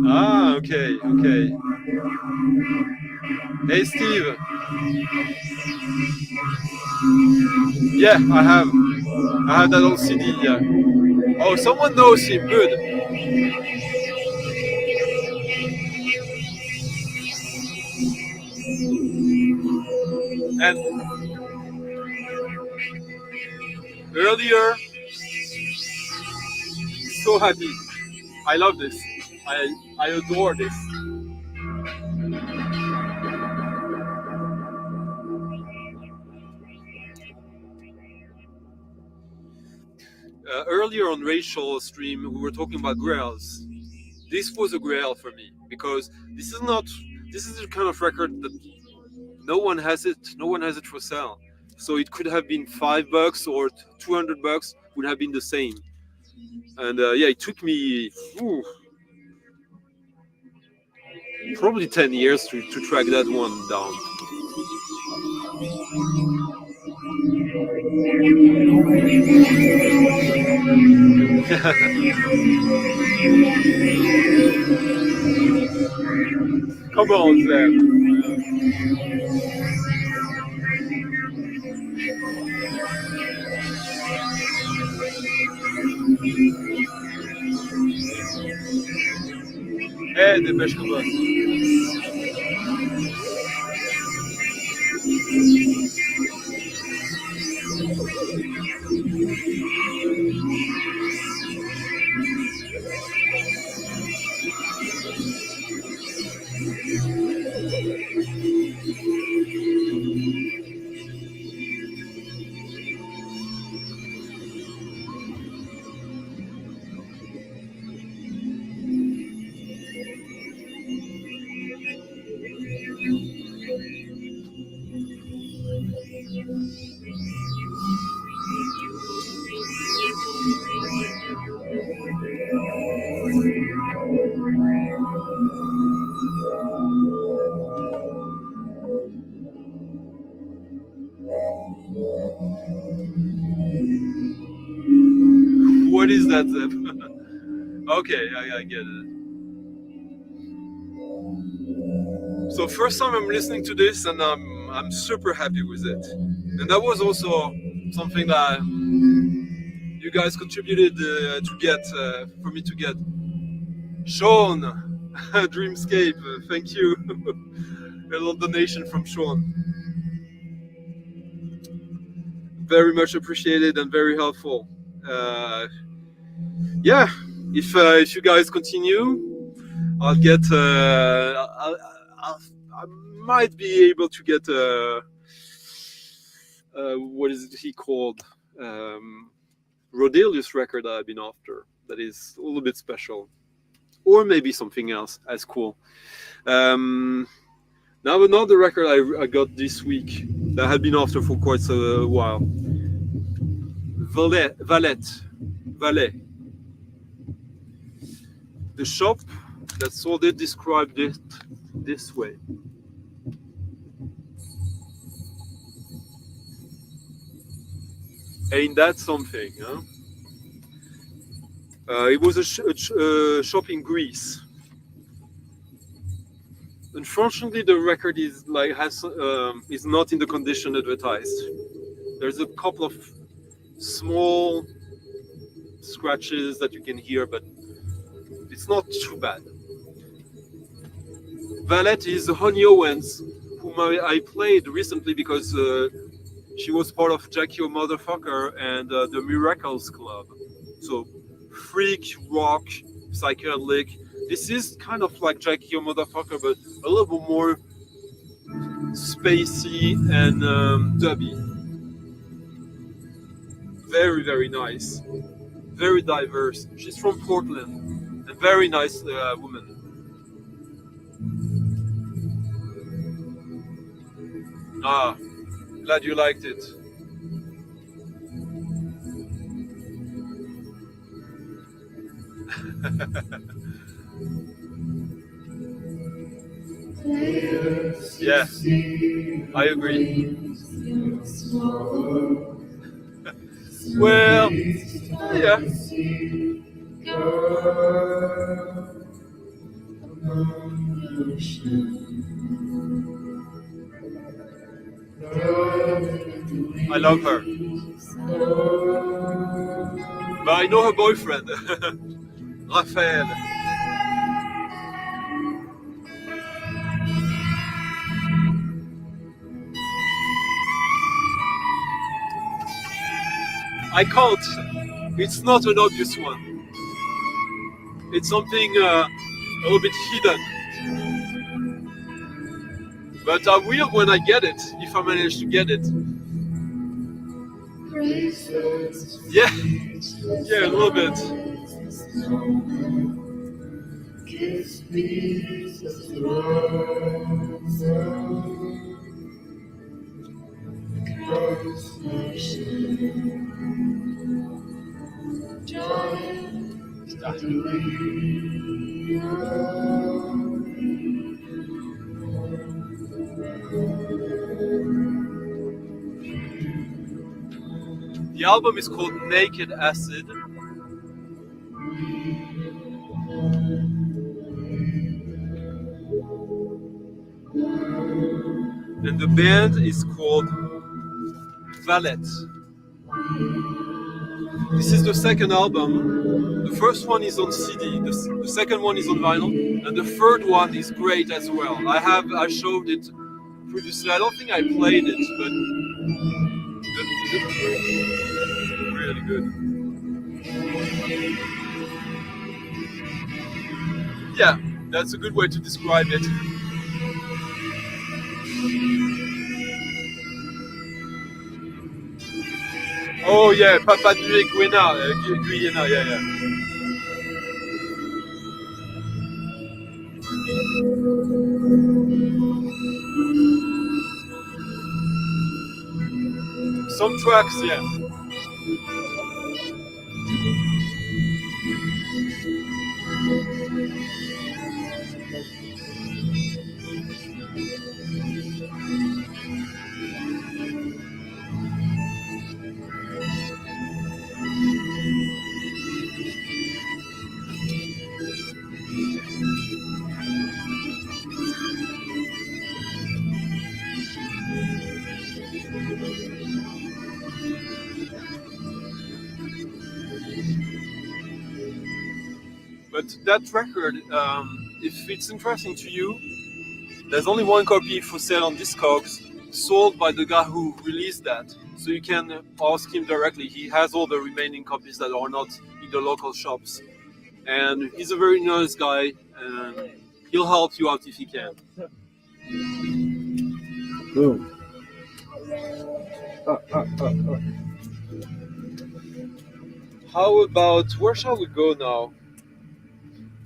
Ah, okay. Hey, Steve. Yeah, I have that on CD, yeah. Oh, someone knows him, good. And earlier, so happy. I love this. I adore this. Earlier on Racial stream, we were talking about grails. This was a grail for me because this is the kind of record that no one has it for sale. So it could have been $5 or $200 would have been the same. And yeah, it took me probably 10 years to track that one down. Come on, Sam. Eh, dépêche-toi. What is that, Zeb? Okay, I get it. So first time I'm listening to this, and I'm super happy with it. And that was also something that you guys contributed to get for me to get. Sean, Dreamscape, thank you. A little donation from Sean. Very much appreciated and very helpful. Yeah, if you guys continue, I'll get. I might be able to get what is he called? Rodelius record that I've been after. That is a little bit special, or maybe something else as cool. Now another record I got this week that I had been after for quite a while. Valet. The shop That's all they described it this way. Ain't that something, huh? It was a shop in Greece. Unfortunately, the record is is not in the condition advertised. There's a couple of small scratches that you can hear, but it's not too bad. Valet is Honey Owens, whom I played recently because she was part of Jackie O Motherfucker and the Miracles Club. So freak, rock, psychedelic. This is kind of like Jackie O Motherfucker, but a little bit more spacey and dubby. Very, very nice. Very diverse. She's from Portland. A very nice woman. Ah, glad you liked it. Yeah, I agree. Well, yeah. I love her. But I know her boyfriend, Raphael. I can't. It's not an obvious one. It's something a little bit hidden. But I will when I get it, if I manage to get it. Yeah, yeah, a little bit. The album is called Naked Acid. And the band is called Valet. This is the second album. The first one is on CD, the second one is on vinyl, and the third one is great as well. I showed it previously. I don't think I played it, but really good. Yeah, that's a good way to describe it. Oh yeah, Papua New Guinea, yeah. Some tracks, yeah. But that record, if it's interesting to you, there's only one copy for sale on Discogs, sold by the guy who released that. So you can ask him directly. He has all the remaining copies that are not in the local shops. And he's a very nice guy, and he'll help you out if he can. Boom. How about, where shall we go now?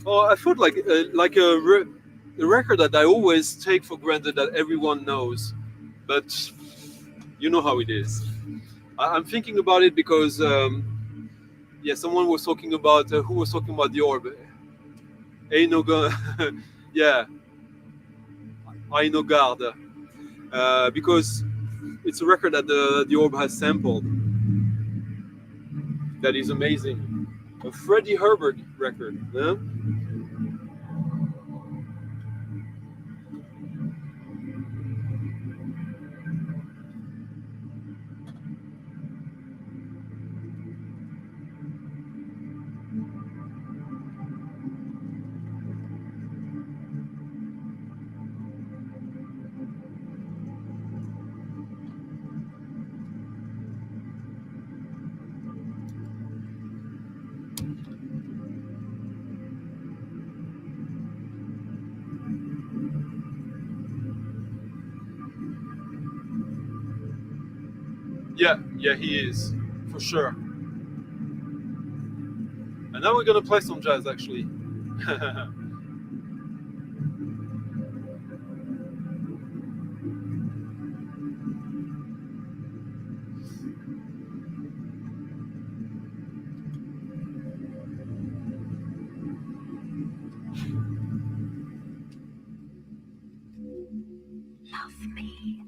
Oh, I thought like a record that I always take for granted that everyone knows, but you know how it is. I'm thinking about it because, someone was talking about, who was talking about the orb? Ain't no yeah, I know garde, because it's a record that the orb has sampled. That is amazing. A Freddie Herbert record. Huh? Yeah, he is, for sure. And now we're gonna play some jazz, actually. Love me.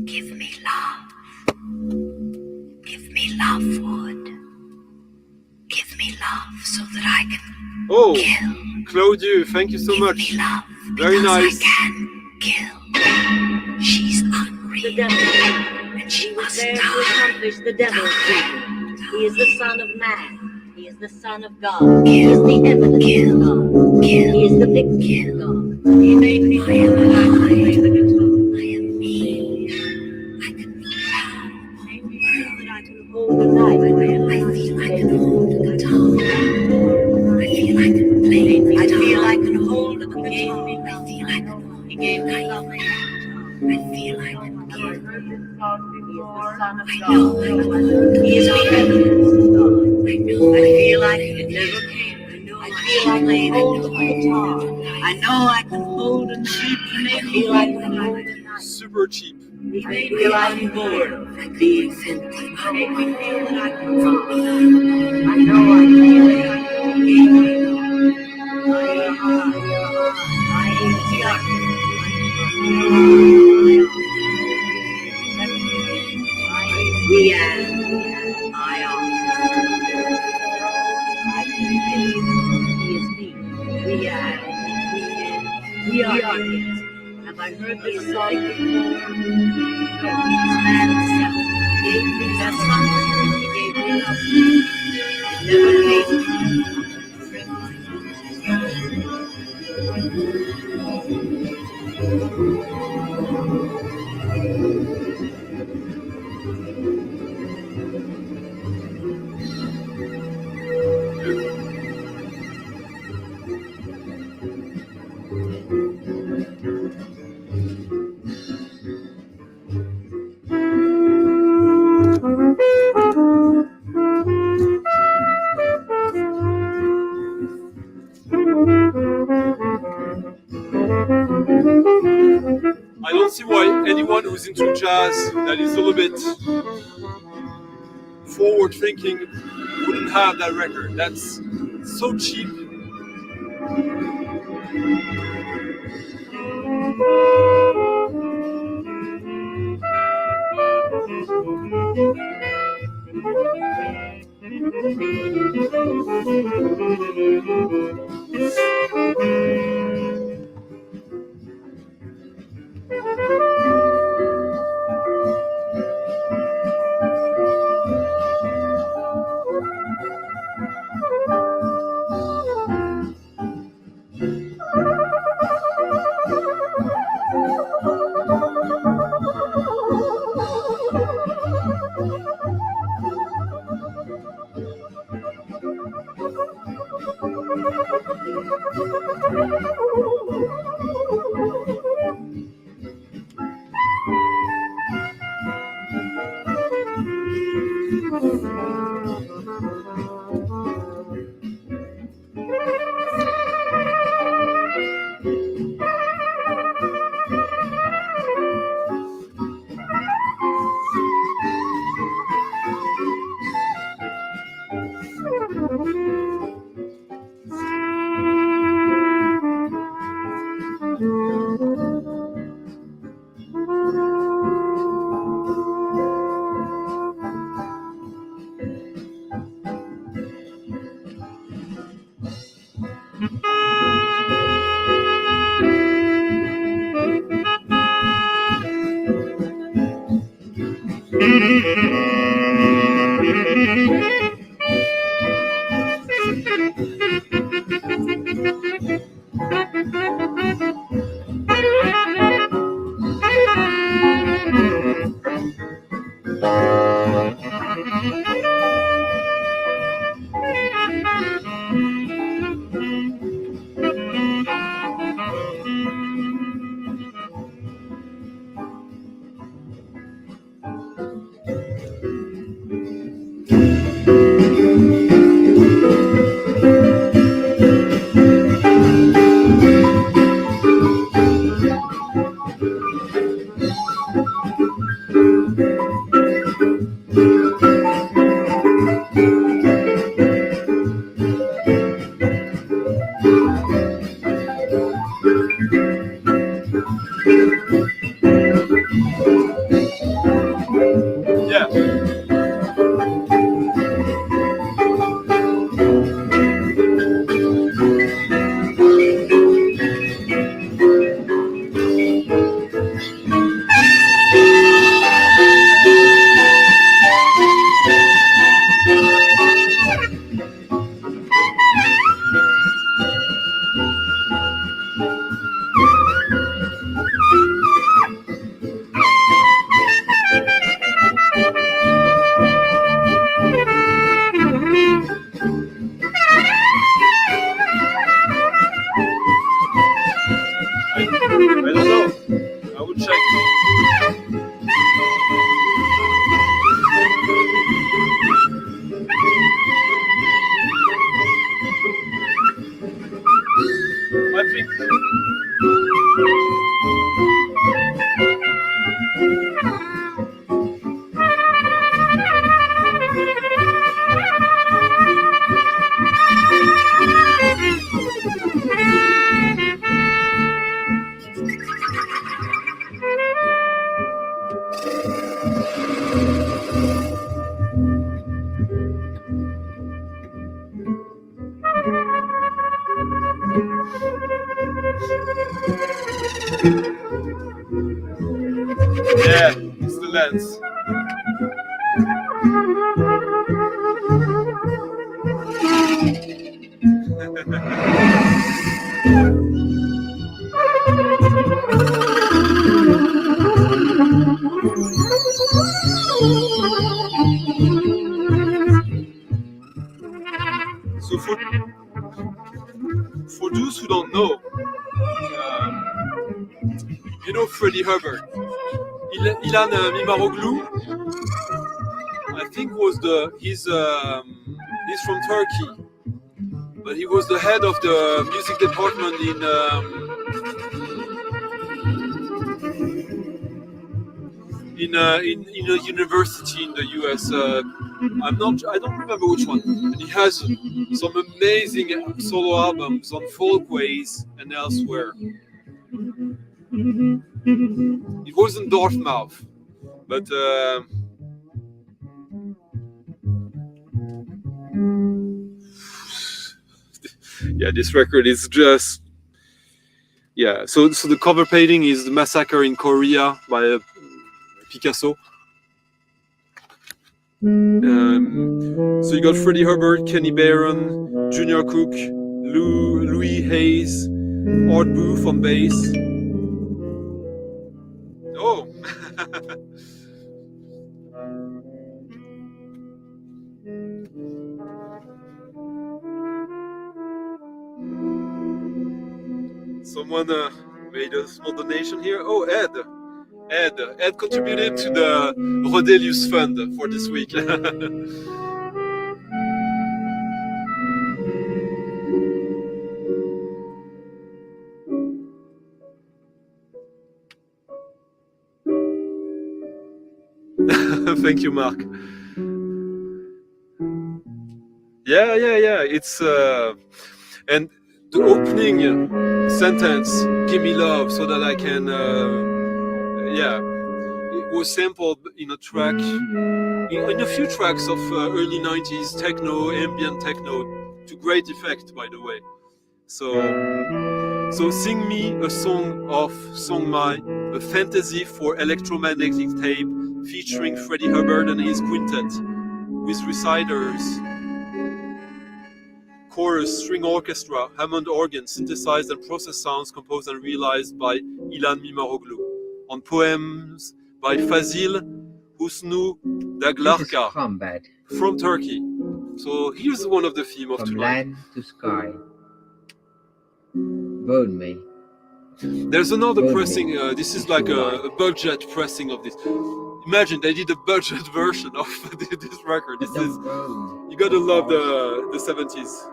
Give me love. Give me love, Wood. Give me love so that I can kill. Claudio, thank you so Give much. me love Very nice. I can kill. She's hungry. The devil, And she he was must there to die. accomplish the devil's will. He is the Son of Man. He is the Son of God. He is the evidence of God. He is the victory of God. He made me feel that I could play the guitar. I am me. I can He made me feel that I could hold a knife. I feel I can hold a guitar. I feel I can play the I guitar. feel I can hold the guitar. I feel I can hold He gave me love. I feel I can Have I give. heard this song before? He is the Son of I God. know I can hold He is the evidence of God. I know I feel like it never came. I feel I can hold the guitar. I know I can hold a cheap. I feel I can hold a knife. Super cheap. He made me like bored of being simply. He made me feel that I can talk. I know I feel that I can gain. We are. I am. I can feel. He is me. We are. We are. Have I heard this song before? This man himself gave me that song. He gave me love. It never I don't see why anyone who's into jazz that is a little bit forward thinking wouldn't have that record. That's so cheap. Yeah, it's the lens. So for those who don't know, you know Freddie Hubbard. Ilan Mimaroglu, I think he's from Turkey, but he was the head of the music department in a university in the US. I don't remember which one. And he has some amazing solo albums on Folkways and elsewhere. It wasn't Dartmouth, but yeah, this record is just So the cover painting is "The Massacre in Korea" by Picasso. So you got Freddie Hubbard, Kenny Barron, Junior Cook, Louis Hayes, Art Booth on bass. Oh. Someone made a small donation here. Oh, Ed contributed to the Rodelius Fund for this week. Thank you, Mark. Yeah. It's and the opening sentence, "Give me love so that I can." It was sampled in a track, in a few tracks of early '90s techno, ambient techno, to great effect, by the way. So sing me a song of Song Mai, a fantasy for electromagnetic tape, featuring Freddie Hubbard and his quintet, with reciters, chorus, string orchestra, Hammond organ, synthesized and processed sounds composed and realized by Ilan Mimaroglu, on poems by Fazil Husnu Daglarka from Turkey. So here's one of the themes of From tonight. land to sky, burn me. There's another Burn pressing, me. this is like a budget pressing of this. Imagine they did a budget version of this record. This is, you gotta love the 70s.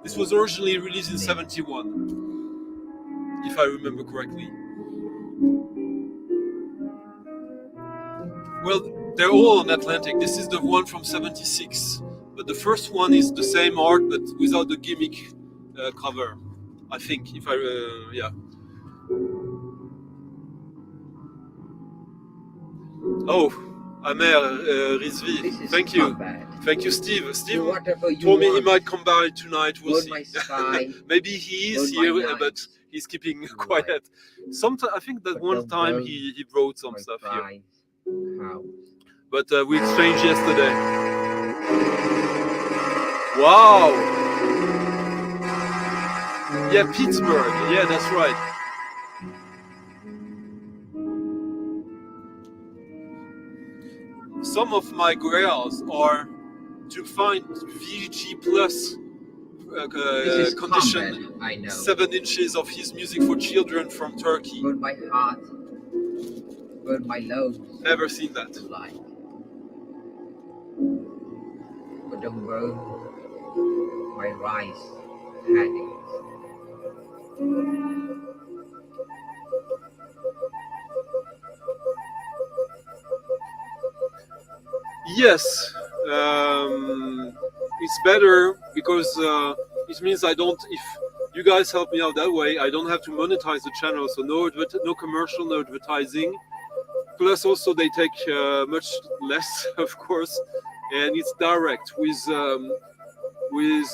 This was originally released in 71, if I remember correctly. Well, they're all on Atlantic. This is the one from 76, but the first one is the same art but without the gimmick cover, I think, if I, yeah. Oh, Amer Rizvi, thank you. Thank you, Steve. Steve told me he might come by tonight, we'll see. Maybe he is here, but he's keeping quiet. I think that one time he wrote some stuff here. But we exchanged yesterday. Wow! Yeah, Pittsburgh. Yeah, that's right. Some of my grails are to find VG plus condition 7 inches of his music for children from Turkey. Burn my heart, burn my lungs. Never seen that. But don't burn my rice paddies. Yes, it's better because it means I don't. If you guys help me out that way, I don't have to monetize the channel. So no commercial, no advertising. Plus, also they take much less, of course, and it's direct. With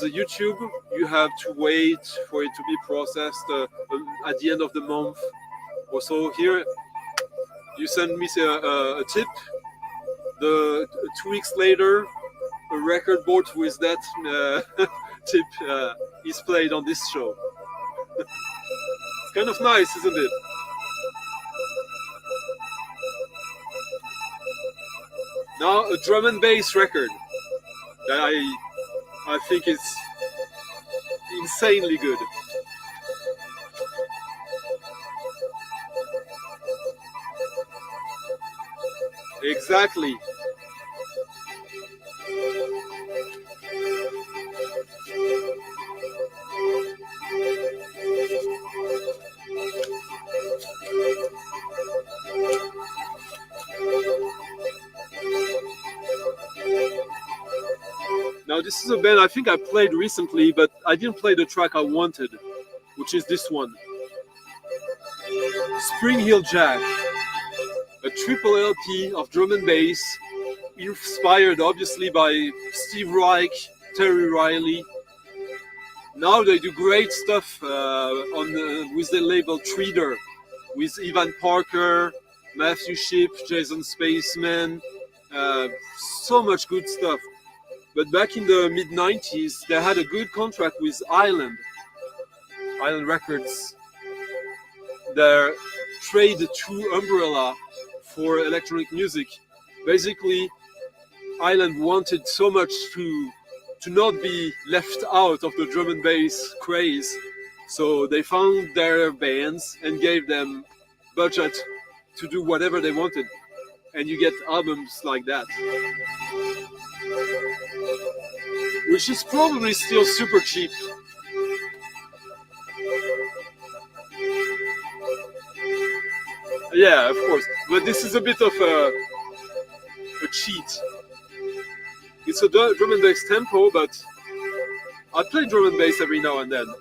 YouTube, you have to wait for it to be processed at the end of the month. Also, here you send me a tip. 2 weeks later, a record bought with that tip is played on this show. It's kind of nice, isn't it? Now a drum and bass record that I think is insanely good. Exactly. Now this is a band I think I played recently, but I didn't play the track I wanted, which is this one. Spring Hill Jack. A triple LP of drum and bass, inspired obviously by Steve Reich, Terry Riley. Now they do great stuff with the label Treader, with Ivan Parker, Matthew Shipp, Jason Spaceman, so much good stuff. But back in the mid-90s, they had a good contract with Island Records. Their trade to Umbrella for electronic music. Basically, Island wanted so much to not be left out of the drum and bass craze, so they found their bands and gave them budget to do whatever they wanted, and you get albums like that, which is probably still super cheap. Yeah, of course, but this is a bit of a cheat. It's a drum and bass tempo, but I play drum and bass every now and then.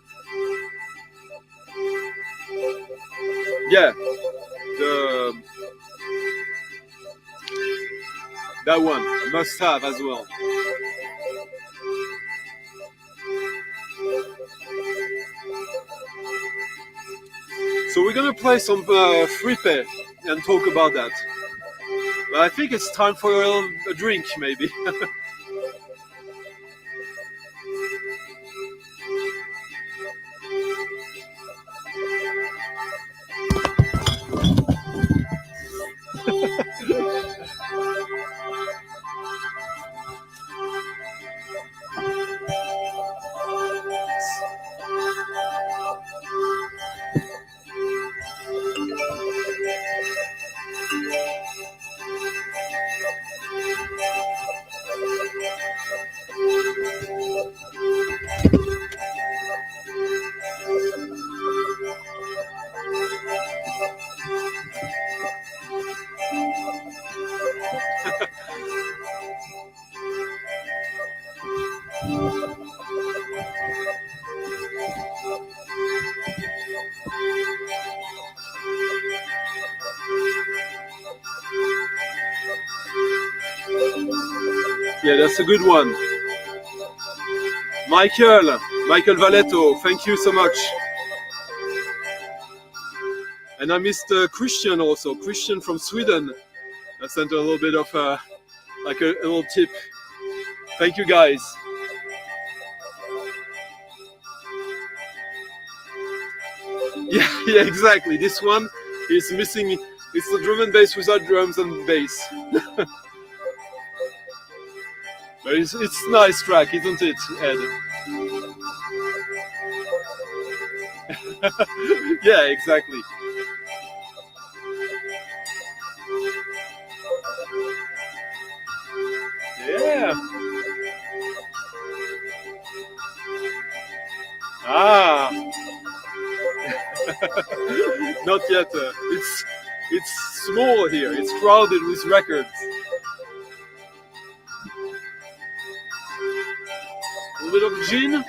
Yeah, that one, a must have as well. So we're gonna play some Frippe and talk about that. But I think it's time for a drink, maybe. Yeah, that's a good one. Michael Valetto, thank you so much. And I missed Christian also. Christian from Sweden. I sent a little bit of like a little tip. Thank you guys. Yeah, exactly. This one is missing. It's the drum and bass without drums and bass. But it's nice track, isn't it, Ed? Yeah, exactly. Yeah. Ah. Not yet. It's small here. It's crowded with records. A little bit of gin.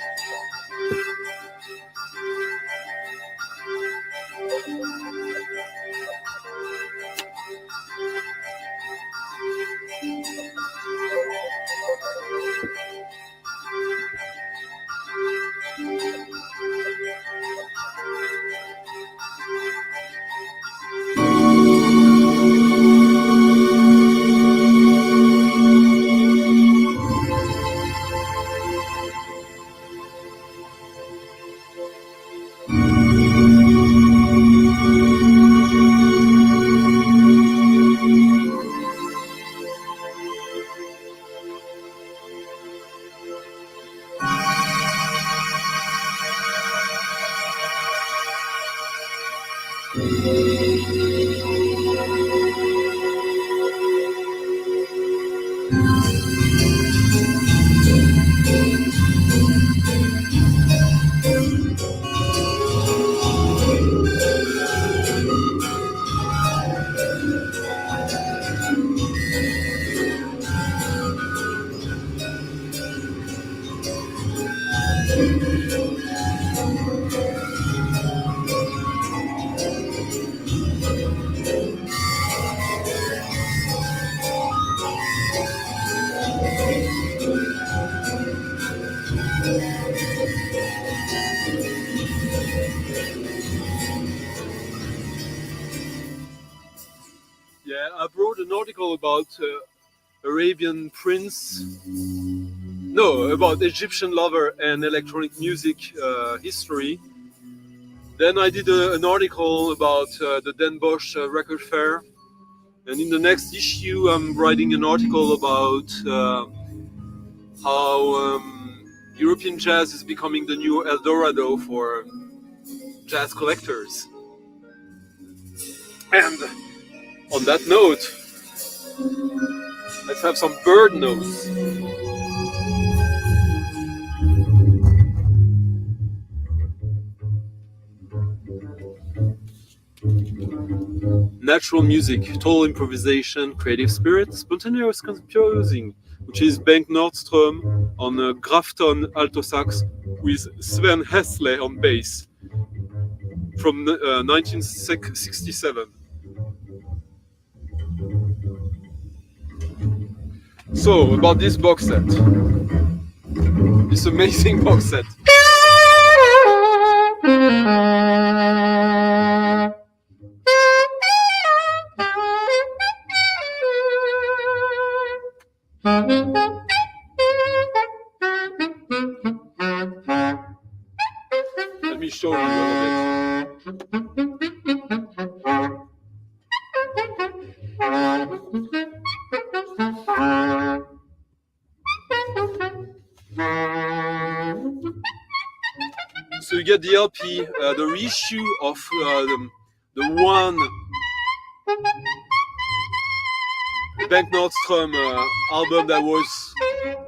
Yeah, I wrote an article about Arabian prince. No, about Egyptian lover and electronic music history. Then I did an article about the Den Bosch record fair. And in the next issue, I'm writing an article about how European jazz is becoming the new El Dorado for jazz collectors. And on that note, let's have some bird notes. Natural music, total improvisation, creative spirit, spontaneous composing, which is Bengt Nordström on Grafton alto sax with Sven Hessle on bass from 1967. So, about this box set, this amazing box set. me show you a little bit. So you get the LP, the reissue of the one Bengt Nordström album that was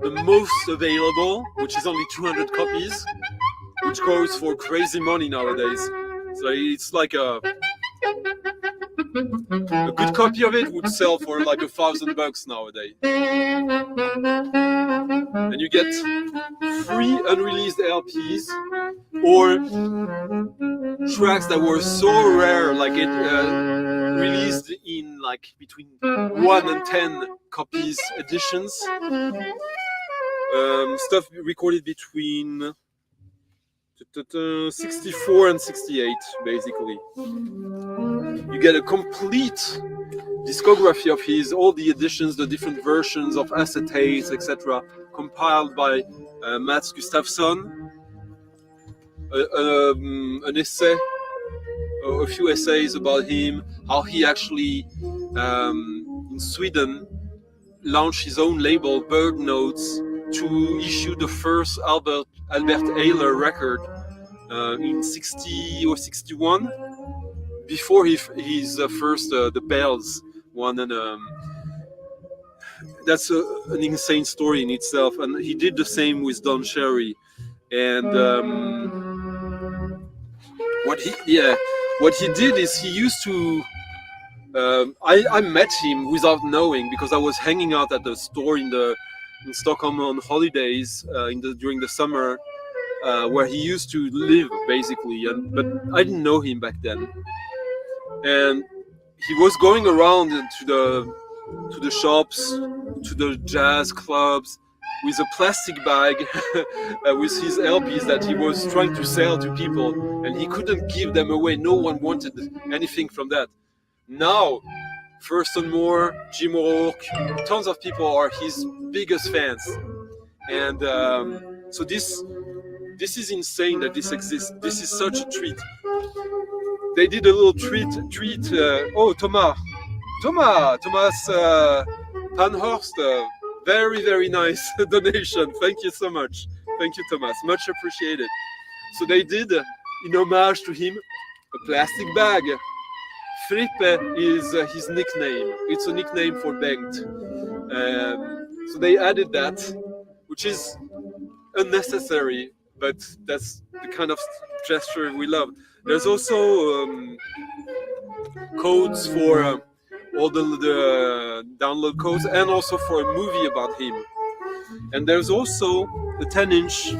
the most available, which is only 200 copies, which goes for crazy money nowadays. So it's like a good copy of it would sell for like $1,000 nowadays. And you get 3 unreleased LPs or tracks that were so rare, like it released in like between 1 and 10 copies editions. Stuff recorded between 64 and 68, basically. You get a complete discography of his, all the editions, the different versions of acetates, etc., compiled by Mats Gustafsson. An essay, a few essays about him, how he actually in Sweden launched his own label, Bird Notes, to issue the first Albert Ayler record in 60 or 61, before his first The Bells one, and that's an insane story in itself. And he did the same with Don Cherry. And what he did is he used to. I met him without knowing, because I was hanging out at the store in Stockholm on holidays during the summer, where he used to live basically. But I didn't know him back then. And he was going around to the shops, to the jazz clubs, with a plastic bag with his LPs that he was trying to sell to people, and he couldn't give them away. No one wanted anything from that. Now, Thurston Moore, Jim O'Rourke, tons of people are his biggest fans, and so this is insane that this exists. This is such a treat. They did a little treat. Thomas Panhorst. Very, very nice donation. Thank you so much. Thank you, Thomas. Much appreciated. So they did, in homage to him, a plastic bag. Frippe is his nickname. It's a nickname for Bengt. So they added that, which is unnecessary, but that's the kind of gesture we love. There's also codes for all the download codes, and also for a movie about him. And there's also a 10-inch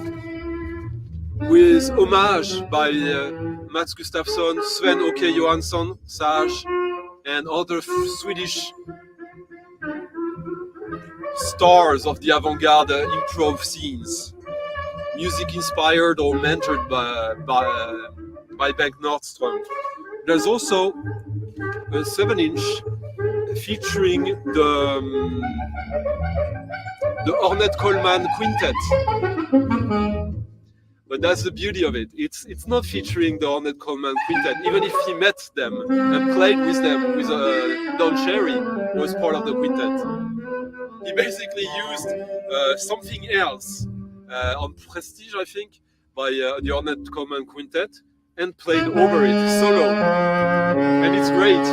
with homage by Mats Gustafsson, Sven Åke Johansson, Sage, and other Swedish stars of the avant-garde improv scenes. Music inspired or mentored by Bengt Nordström. There's also a 7-inch featuring the Ornette Coleman Quintet. But that's the beauty of it. It's not featuring the Ornette Coleman Quintet, even if he met them and played with them with Don Cherry, who was part of the quintet. He basically used something else on Prestige, I think, by the Ornette Coleman Quintet, and played over it solo. And it's great.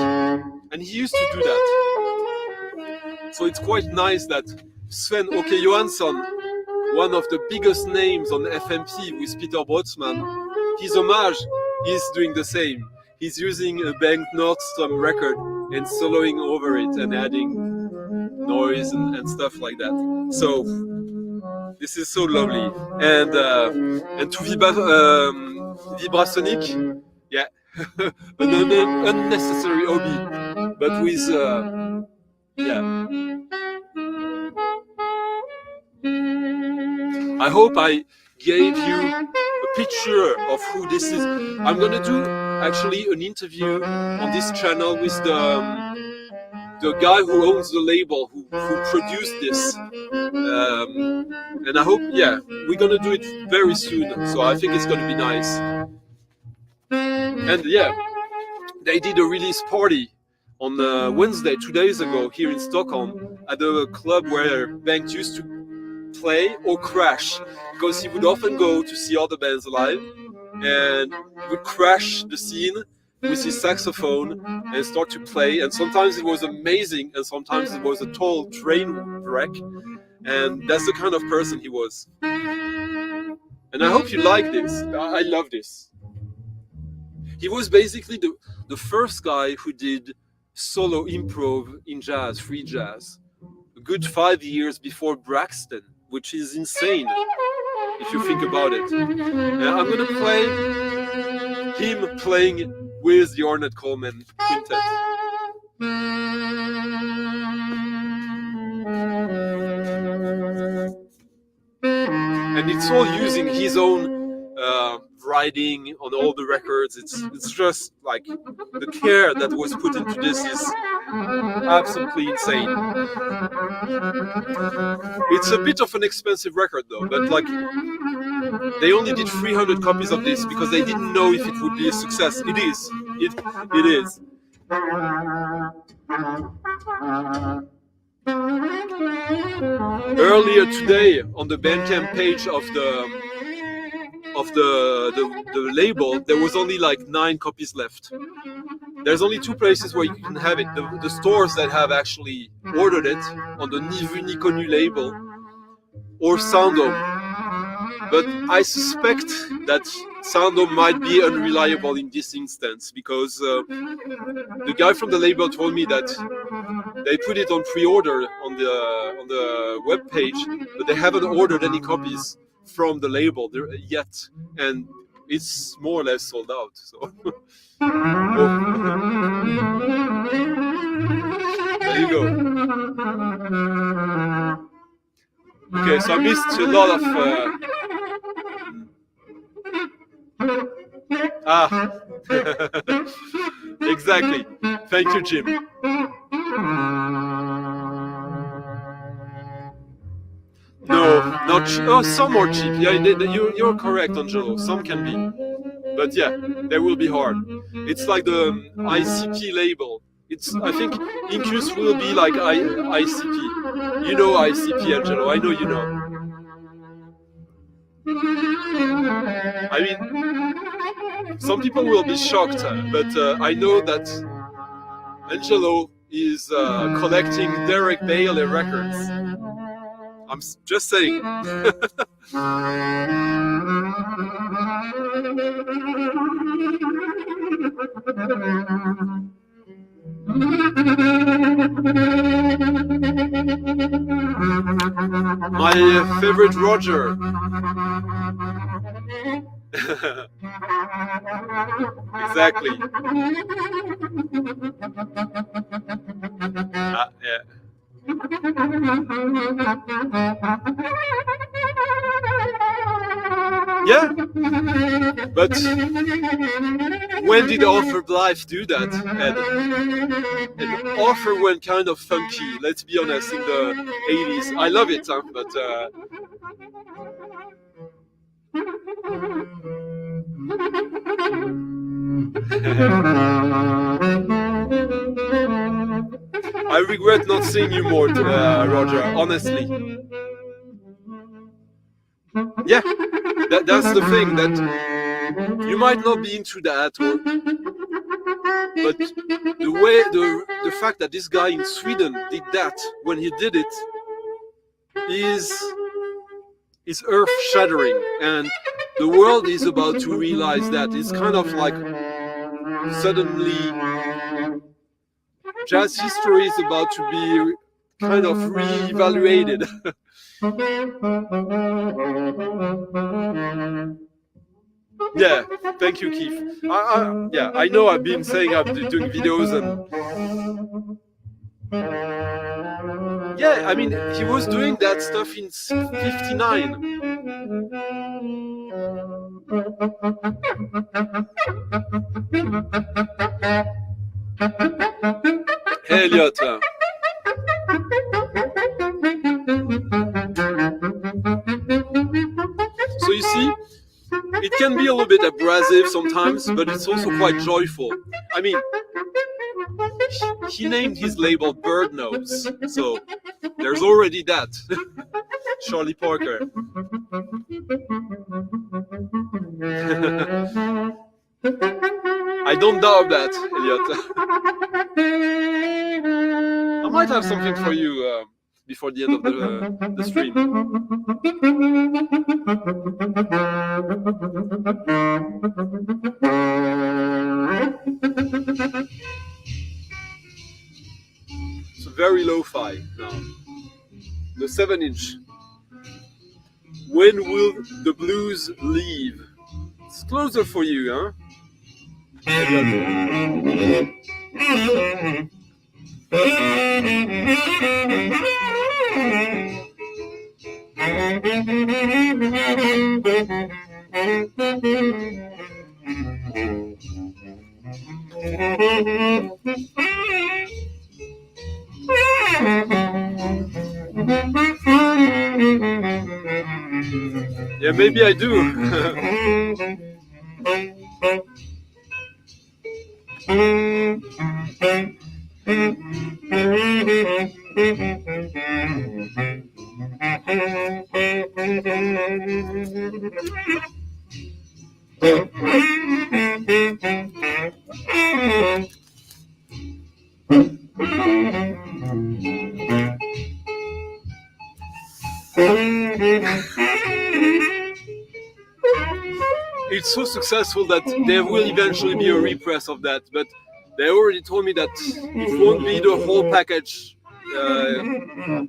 And he used to do that. So it's quite nice that Sven Åke Johansson, one of the biggest names on FMP with Peter Brotsman, his homage is doing the same. He's using a Bengt Nordström record and soloing over it and adding noise and stuff like that. So this is so lovely. And to Vibrasonic, yeah, an unnecessary hobby, but with yeah. I hope I gave you a picture of who this is. I'm gonna do actually an interview on this channel with the guy who owns the label, who produced this. And I hope, yeah, we're gonna do it very soon. So I think it's gonna be nice. And yeah, they did a release party on Wednesday, 2 days ago, here in Stockholm, at a club where Bengt used to play or crash, because he would often go to see other bands live and would crash the scene with his saxophone and start to play. And sometimes it was amazing, and sometimes it was a total train wreck. And that's the kind of person he was. And I hope you like this. I love this. He was basically the first guy who did solo improv in jazz, free jazz, a good 5 years before Braxton, which is insane if you think about it. And I'm gonna play him playing with the Ornette Coleman Quintet. And it's all using his own writing on all the records. It's just like the care that was put into this is absolutely insane. It's a bit of an expensive record though, but like they only did 300 copies of this because they didn't know if it would be a success. It is. It is. Earlier today, on the Bandcamp page of the label, there was only like 9 copies left. There's only 2 places where you can have it. The stores that have actually ordered it on the Ni Vu Ni Connu label or Soundom. But I suspect that Soundom might be unreliable in this instance because the guy from the label told me that they put it on pre-order on the web page, but they haven't ordered any copies from the label yet, and it's more or less sold out. So there you go. Okay, so I missed a lot of exactly. Thank you, Jim. No, not cheap. Oh, some are cheap. Yeah, you're correct, Angelo. Some can be, but yeah, they will be hard. It's like the ICP label. I think Incus will be like ICP. You know ICP, Angelo. I know you know. I mean, some people will be shocked, but I know that Angelo is collecting Derek Bailey records. I'm just saying. My favorite Roger. Exactly. Yeah. Yeah, but when did Offer Life do that? And Offer went kind of funky, let's be honest, in the 80s. I love it, but I regret not seeing you more, Roger, honestly. Yeah, that's the thing, that you might not be into that, but the fact that this guy in Sweden did that when he did it is earth-shattering, and the world is about to realize that. It's kind of like suddenly jazz history is about to be kind of re-evaluated. Yeah, thank you, Keith. Yeah, I know I've been saying I'm doing videos and yeah, I mean, he was doing that stuff in '59. Hey, Elliot. So you see, It can be a little bit abrasive sometimes, but it's also quite joyful. I mean, he named his label Bird Nose, so there's already that. Charlie Parker. I don't doubt that, Elliot. I might have something for you before the end of the stream. It's very lo-fi now. The 7-inch. When will the blues leave? It's closer for you, huh? Yeah, maybe I do. It's so successful that there will eventually be a repress of that, but they already told me that it won't be the whole package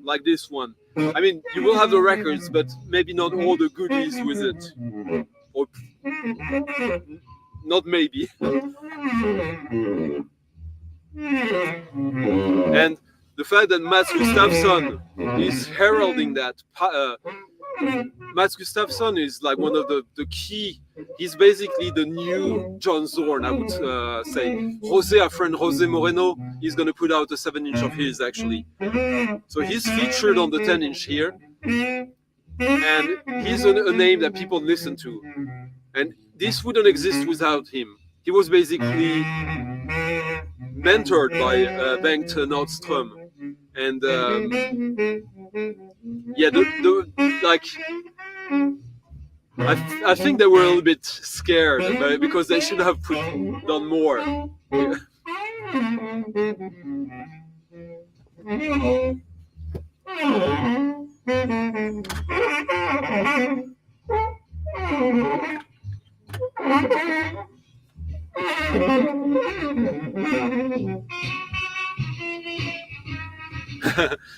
like this one. I mean, you will have the records, but maybe not all the goodies with it. Or not maybe. And the fact that Mats Gustafsson is heralding that. Mats Gustafsson is like one of the key. He's basically the new John Zorn, I would say. Our friend Jose Moreno, is going to put out a 7-inch of his actually. So he's featured on the 10-inch here, and he's a name that people listen to. And this wouldn't exist without him. He was basically mentored by Bengt Nordström. And yeah, like I think they were a little bit scared because they should have done more.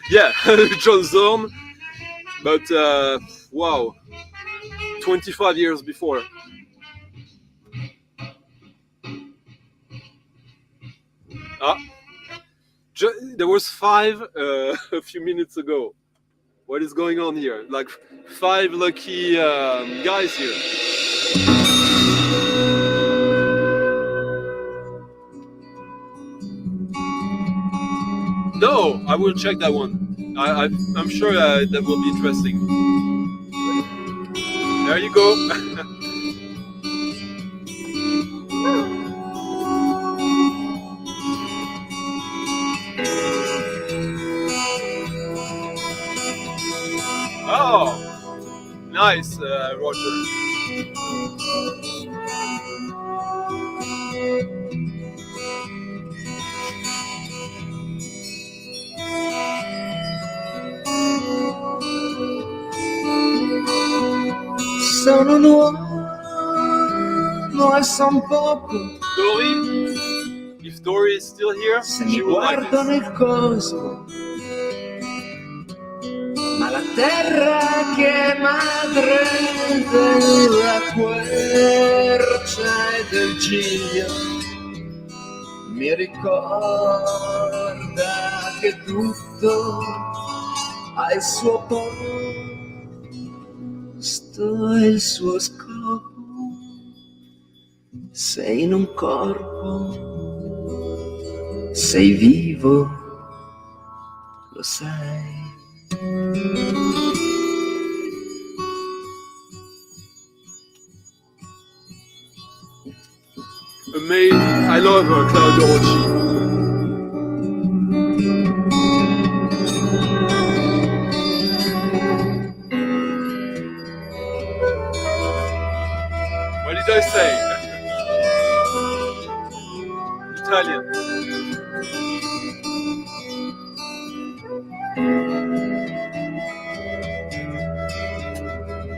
Yeah, John Zorn, but wow, 25 years before. There was 5 a few minutes ago. What is going on here? Like 5 lucky guys here. No, I will check that one. I'm sure that will be interesting. There you go. Oh, nice, Roger. Sono nuovo e son poco. Dory, if Dory is still here, Se mi she will like guardo this. nel coso, ma la terra che è madre della quercia e del giglio mi ricorda che tutto ha il suo posto e il suo scopo. Sei in un corpo, sei vivo, lo sai. Amazing. I love Claudio Rocci. What did I say? Italian.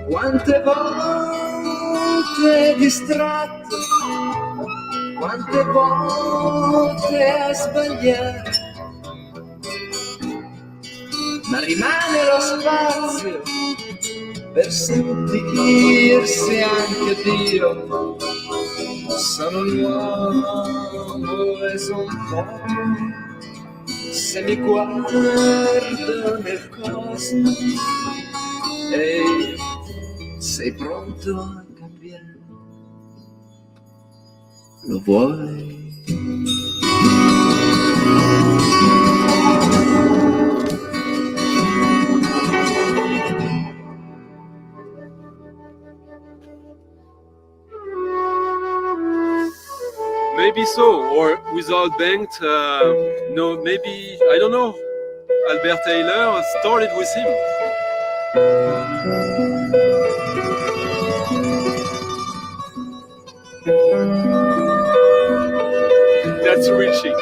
Quante volte distratto, quante volte a sbagliare, ma rimane lo spazio per sentirsi anche Dio. Sono un uomo e son poco, se mi guardo nel cosmo. Ehi, sei pronto a cambiare? Lo vuoi? Maybe so, or without Bengt, no, maybe, I don't know. Albert Taylor started with him. That's reaching.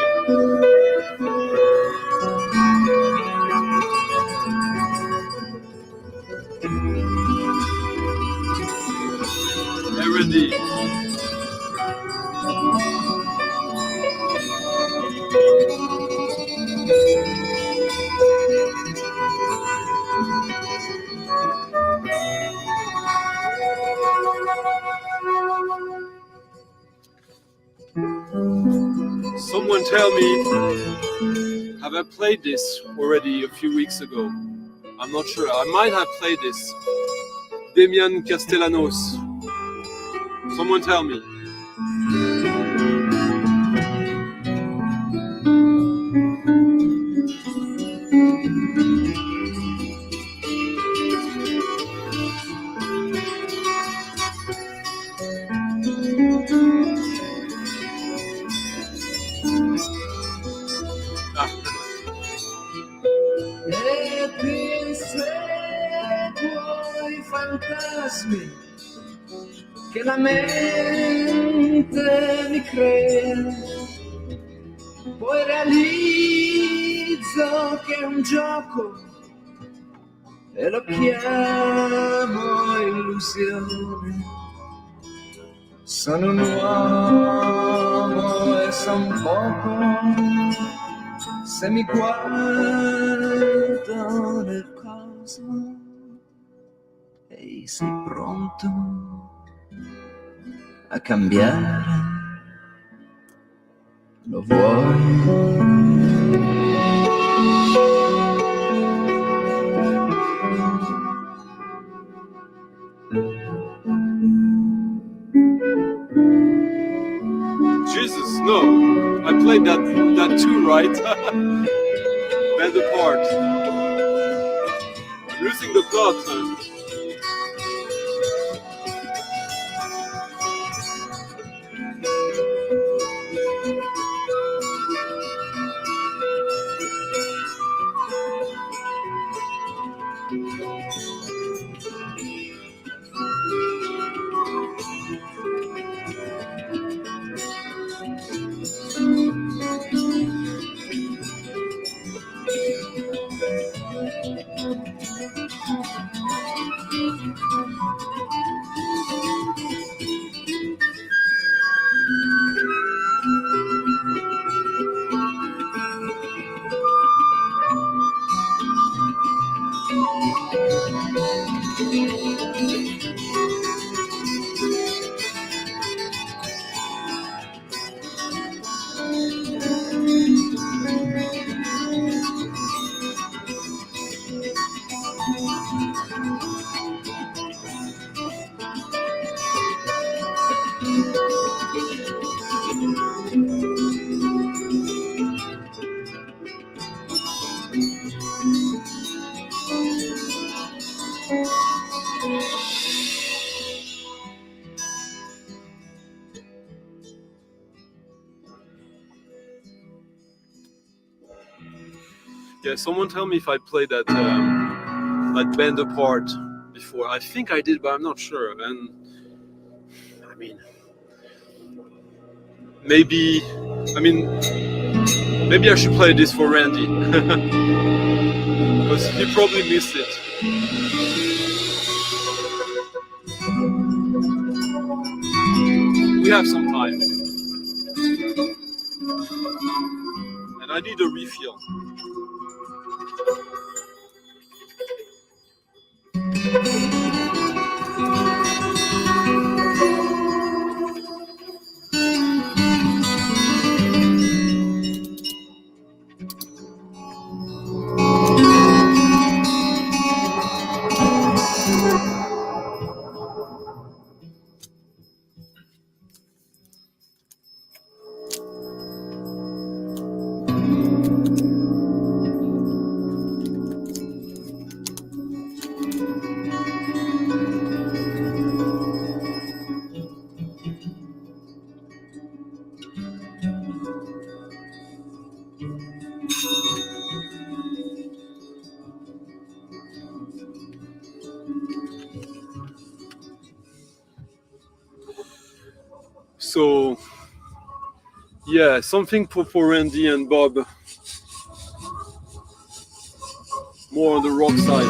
Melody. Someone tell me, have I played this already a few weeks ago? I'm not sure. I might have played this. Damian Castellanos. Someone tell me. E perseguo i fantasmi che la mente mi crea, poi realizzo che è un gioco e lo chiamo illusione. Sono un uomo e son poco, se mi guardo nel cosmo. Ehi, sei pronto a cambiare? Lo vuoi? Jesus, no. I played that too, right? Bend apart. I'm losing the plot. Yeah, someone tell me if I played that band apart before. I think I did, but I'm not sure. And I mean, maybe I should play this for Randy because he probably missed it. We have some time, and I need a refill. So, yeah, something for Randy and Bob. More on the rock side.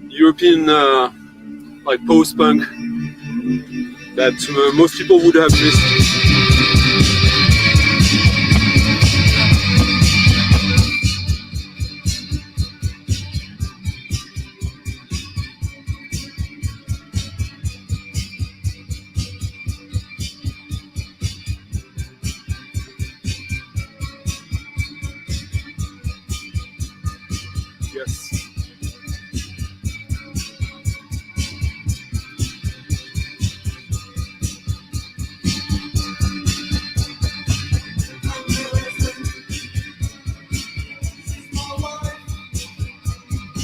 European, like post-punk that most people would have missed.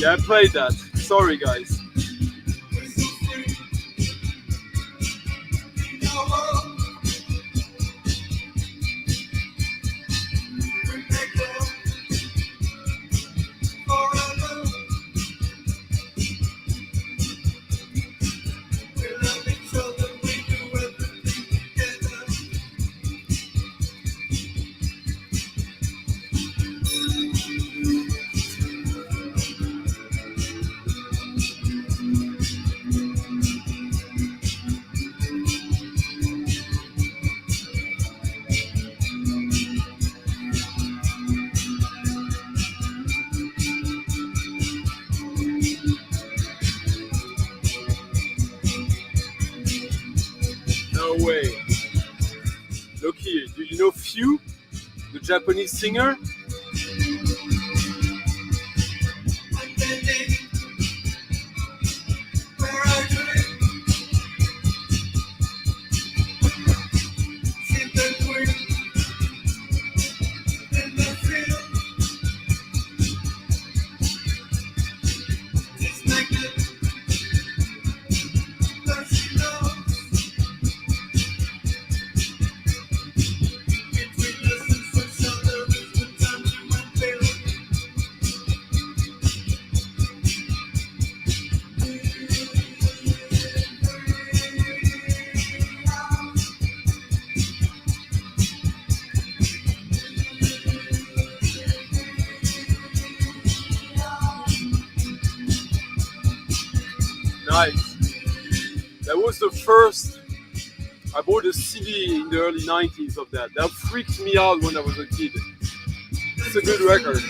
Yeah, I played that. Sorry, guys. Japanese singer. That was the first. I bought a CD in the early 90s of that. That freaked me out when I was a kid. It's a good record.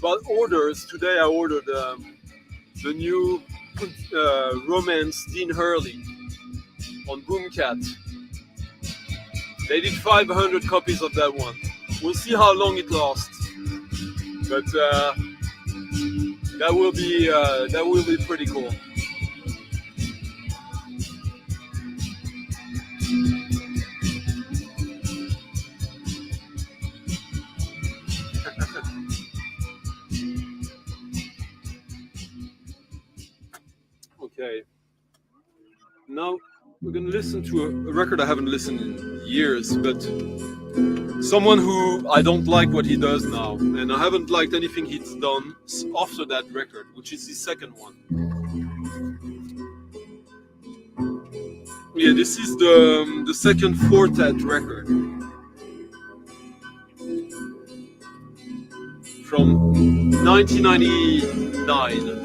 About orders, today I ordered the new Romance Dean Hurley on Boomcat. They did 500 copies of that one. We'll see how long it lasts, but that will be pretty cool. Okay. Now we're gonna listen to a record I haven't listened in years, but someone who I don't like what he does now, and I haven't liked anything he's done after that record, which is his second one. Yeah, this is the second Quartet record from 1999.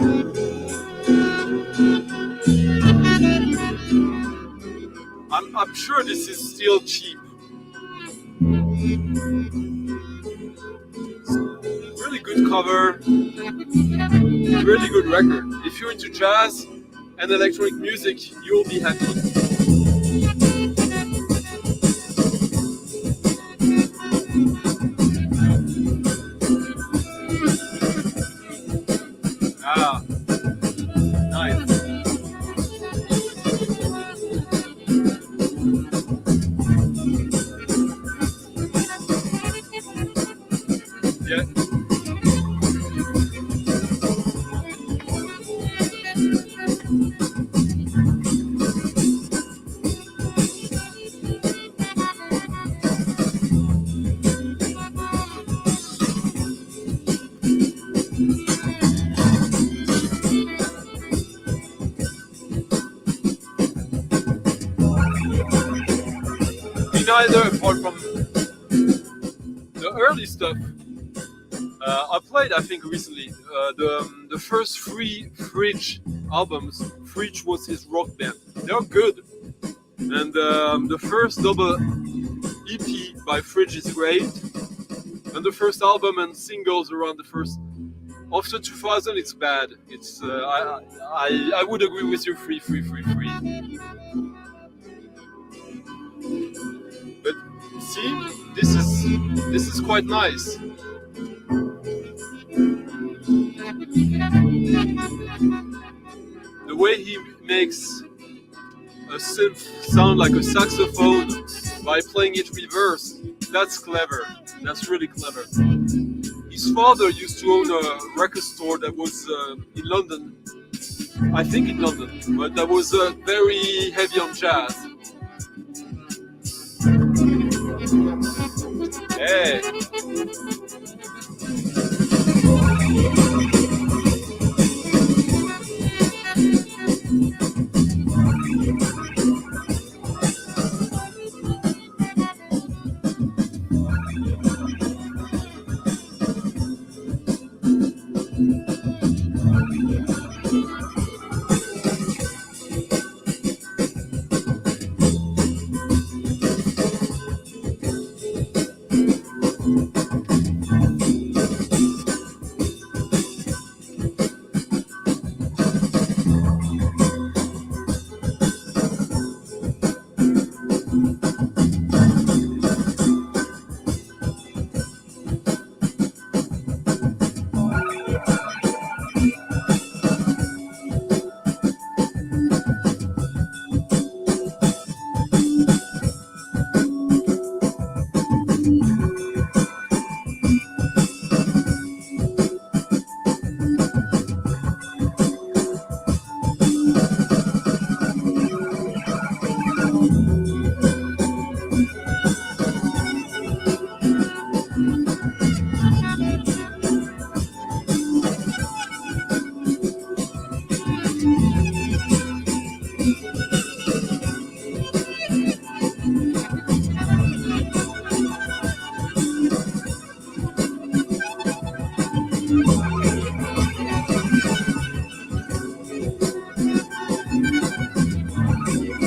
I'm sure this is still cheap. Really good cover, really good record. If you're into jazz and electronic music, you'll be happy. Ah, nice. Yeah. Neither, apart from the early stuff. I played, I think, recently the first three Fridge albums. Fridge was his rock band. They're good, and the first double EP by Fridge is great, and the first album and singles around the first. After 2000, it's bad. It's I would agree with you. Free. But see, this is quite nice. The way he makes a synth sound like a saxophone by playing it reverse, that's clever. That's really clever. His father used to own a record store that was in London. I think in London, but that was very heavy on jazz. Hey.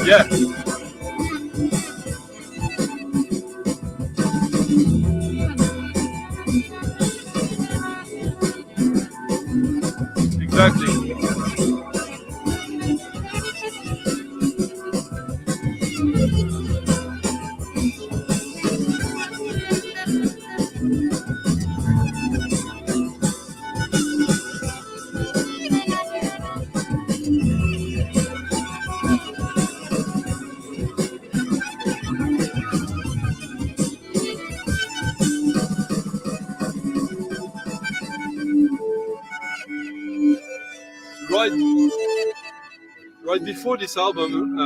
Yeah. Exactly. Right before this album,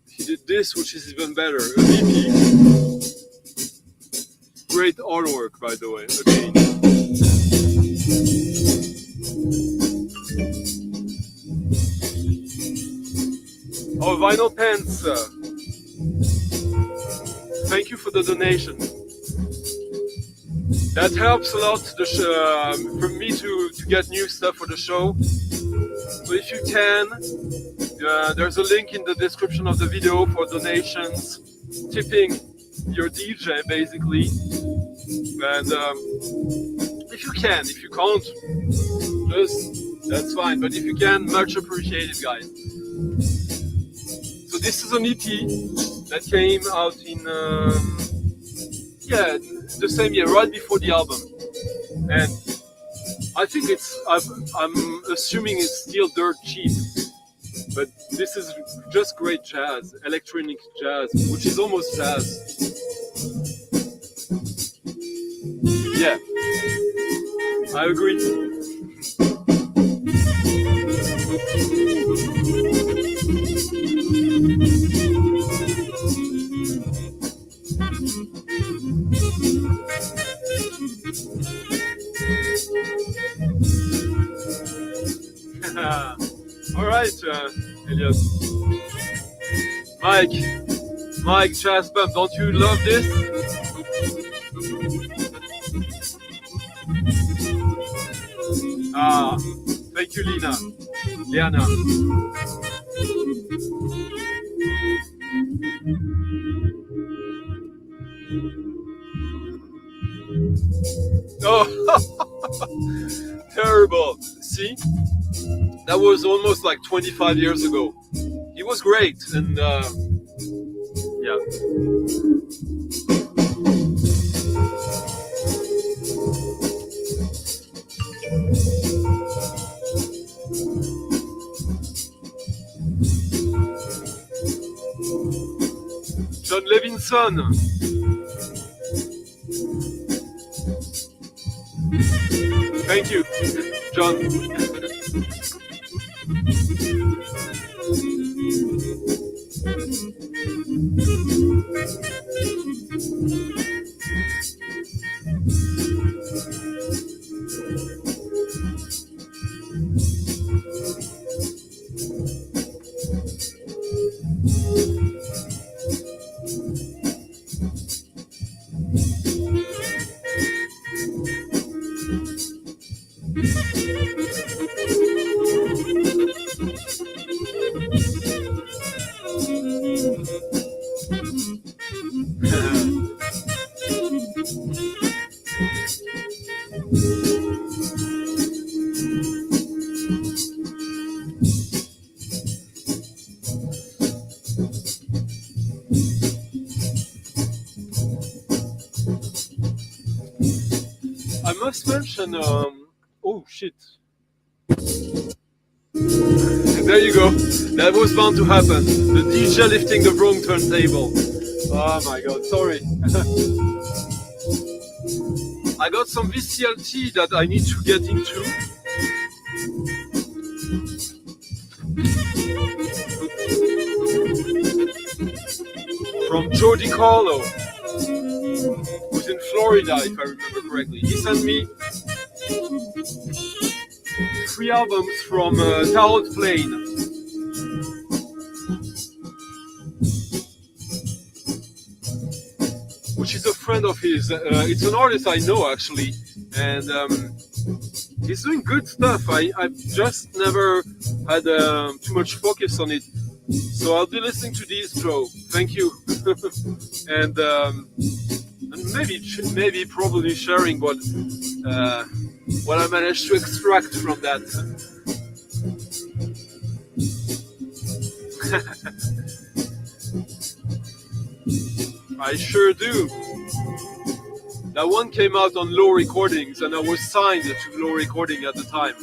he did this, which is even better, a EP. Great artwork, by the way, again. Oh, Vinyl Pants, thank you for the donation. That helps a lot for me to get new stuff for the show. So if you can, there's a link in the description of the video for donations, tipping your DJ basically. And if you can, if you can't, that's fine. But if you can, much appreciated, guys. So this is an EP that came out in the same year, right before the album, and I think I'm assuming it's still dirt cheap, but this is just great jazz, electronic jazz, which is almost jazz. Yeah, I agree. All right, Elias. Mike, Jazz Bump, don't you love this? Thank you, Liana. Oh, terrible. See? That was almost like 25 years ago. He was great, and yeah. John Levinson. Thank you, John. I must mention, oh shit. There you go. That was bound to happen. The DJ lifting the wrong turntable. Oh my god, sorry. I got some VCLT that I need to get into. From Joe DiCarlo, who's in Florida, if I remember correctly. He sent me 3 albums from Tarot Plane. Which is a friend of his. It's an artist I know actually, and he's doing good stuff. I've just never had too much focus on it. So I'll be listening to these, Joe. Thank you. And maybe probably sharing what what I managed to extract from that. I sure do. That one came out on Low Recordings, and I was signed to Low Recording at the time.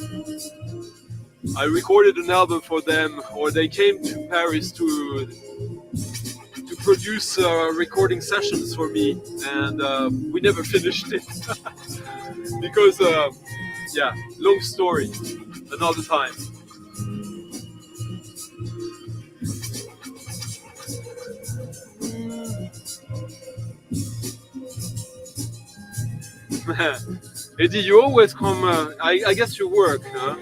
I recorded an album for them, or they came to Paris to produce recording sessions for me, and we never finished it because, yeah, long story, another time. Eddie, you always come, I guess you work, huh?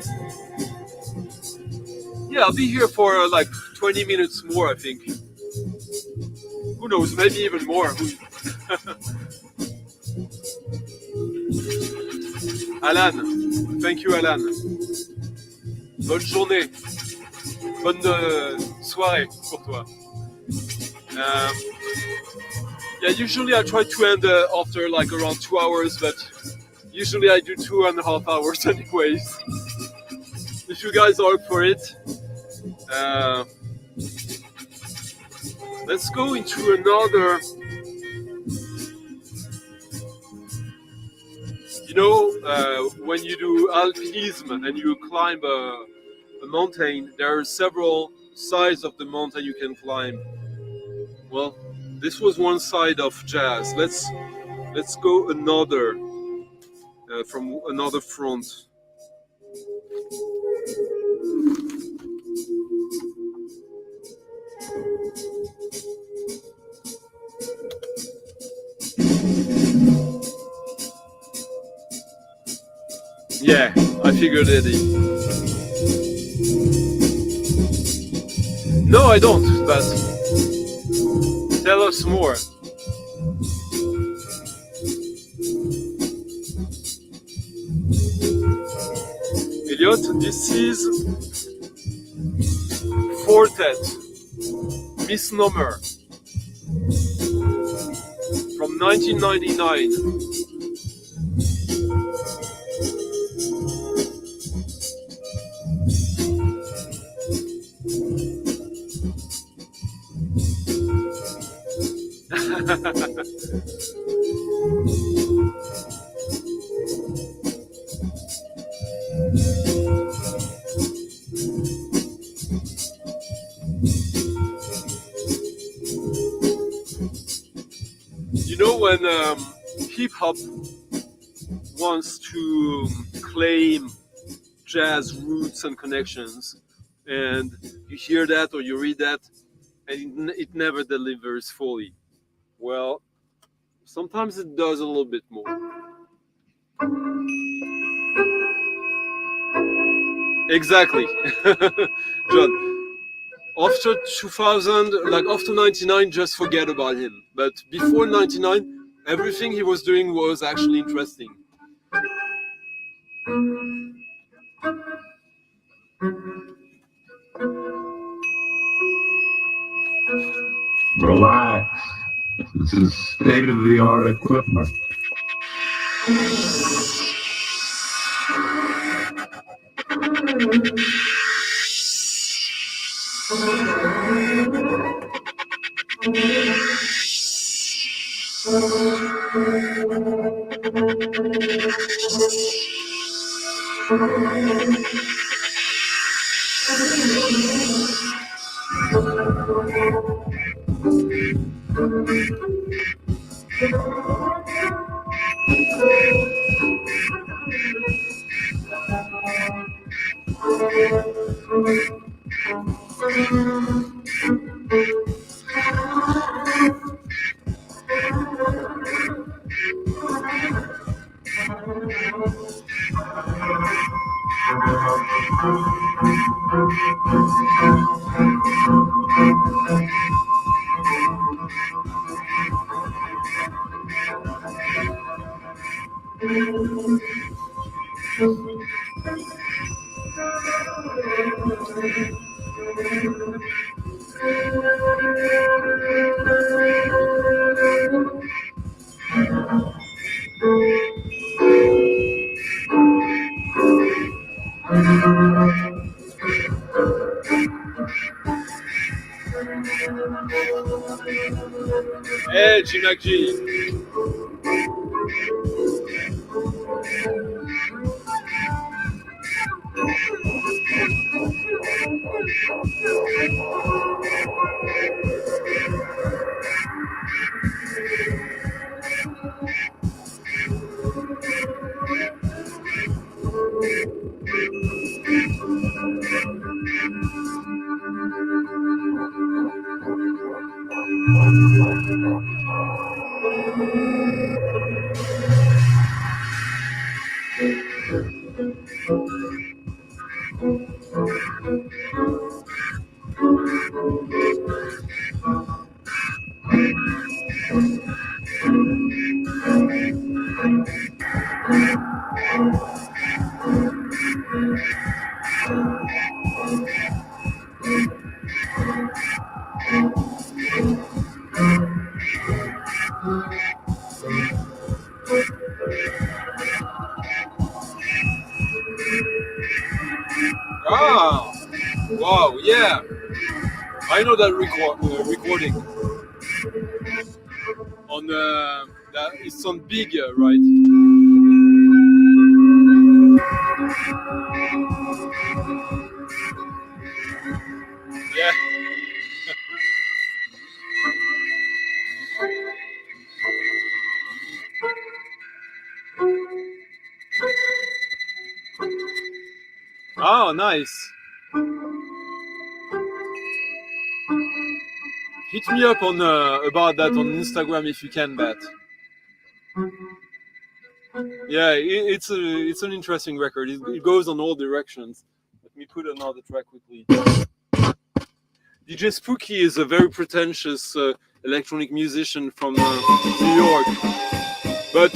Yeah, I'll be here for like 20 minutes more, I think. Who knows, maybe even more. Alan, thank you Alan. Bonne journée. Bonne soirée pour toi. Yeah, usually I try to end after like around 2 hours, but usually I do 2.5 hours anyways. If you guys are up for it, let's go into another. You know, when you do alpinism and you climb a mountain, there are several sides of the mountain you can climb. Well, this was one side of jazz. Let's go another from another front. Yeah, I figured Eddie. No, I don't, but tell us more. Elliot, this is Fortet, Misnomer, from 1999. You know, when hip-hop wants to claim jazz roots and connections, and you hear that or you read that, and it never delivers fully. Well, sometimes it does a little bit more. Exactly. John. After 2000, like after 99, just forget about him. But before 99, everything he was doing was actually interesting. Relax. This is state-of-the-art equipment. Hey, Jinaki. Ah, wow, yeah. I know that recording. On that it's on big, right? Yeah. Oh, nice. Hit me up on about that on Instagram if you can, Bat. Yeah, it's an interesting record. It goes on all directions. Let me put another track quickly. DJ Spooky is a very pretentious electronic musician from New York, but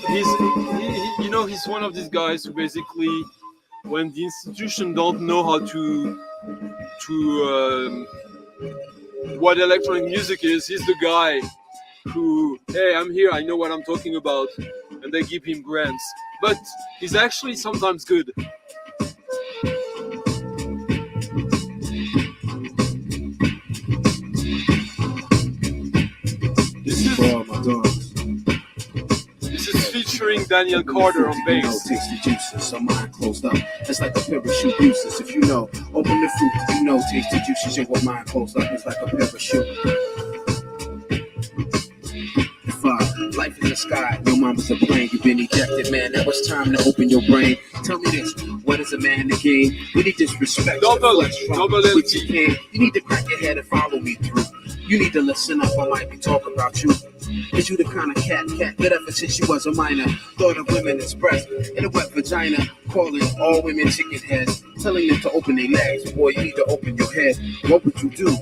he's one of these guys who basically, when the institution don't know how to what electronic music is, he's the guy who, hey, I'm here, I know what I'm talking about, and they give him grants. But he's actually sometimes good. This is featuring Daniel Carter on bass. Taste the juices, so mine closed up. It's like a parachute useless. If you know, open the fruit. You know, taste the juices. Yo, what mine closed up. It's like a parachute. Life is a sky, your mama's a plane. You've been ejected, man. Now it's time to open your brain. Tell me this, what is a man to gain? We need disrespect. Double which you can. You need to crack your head and follow me through. You need to listen up, I might be talking about you. Is you the kind of cat that ever since you was a minor thought of women as breast in a wet vagina, calling all women chicken heads, telling them to open their legs. Boy, you need to open your head. What would you do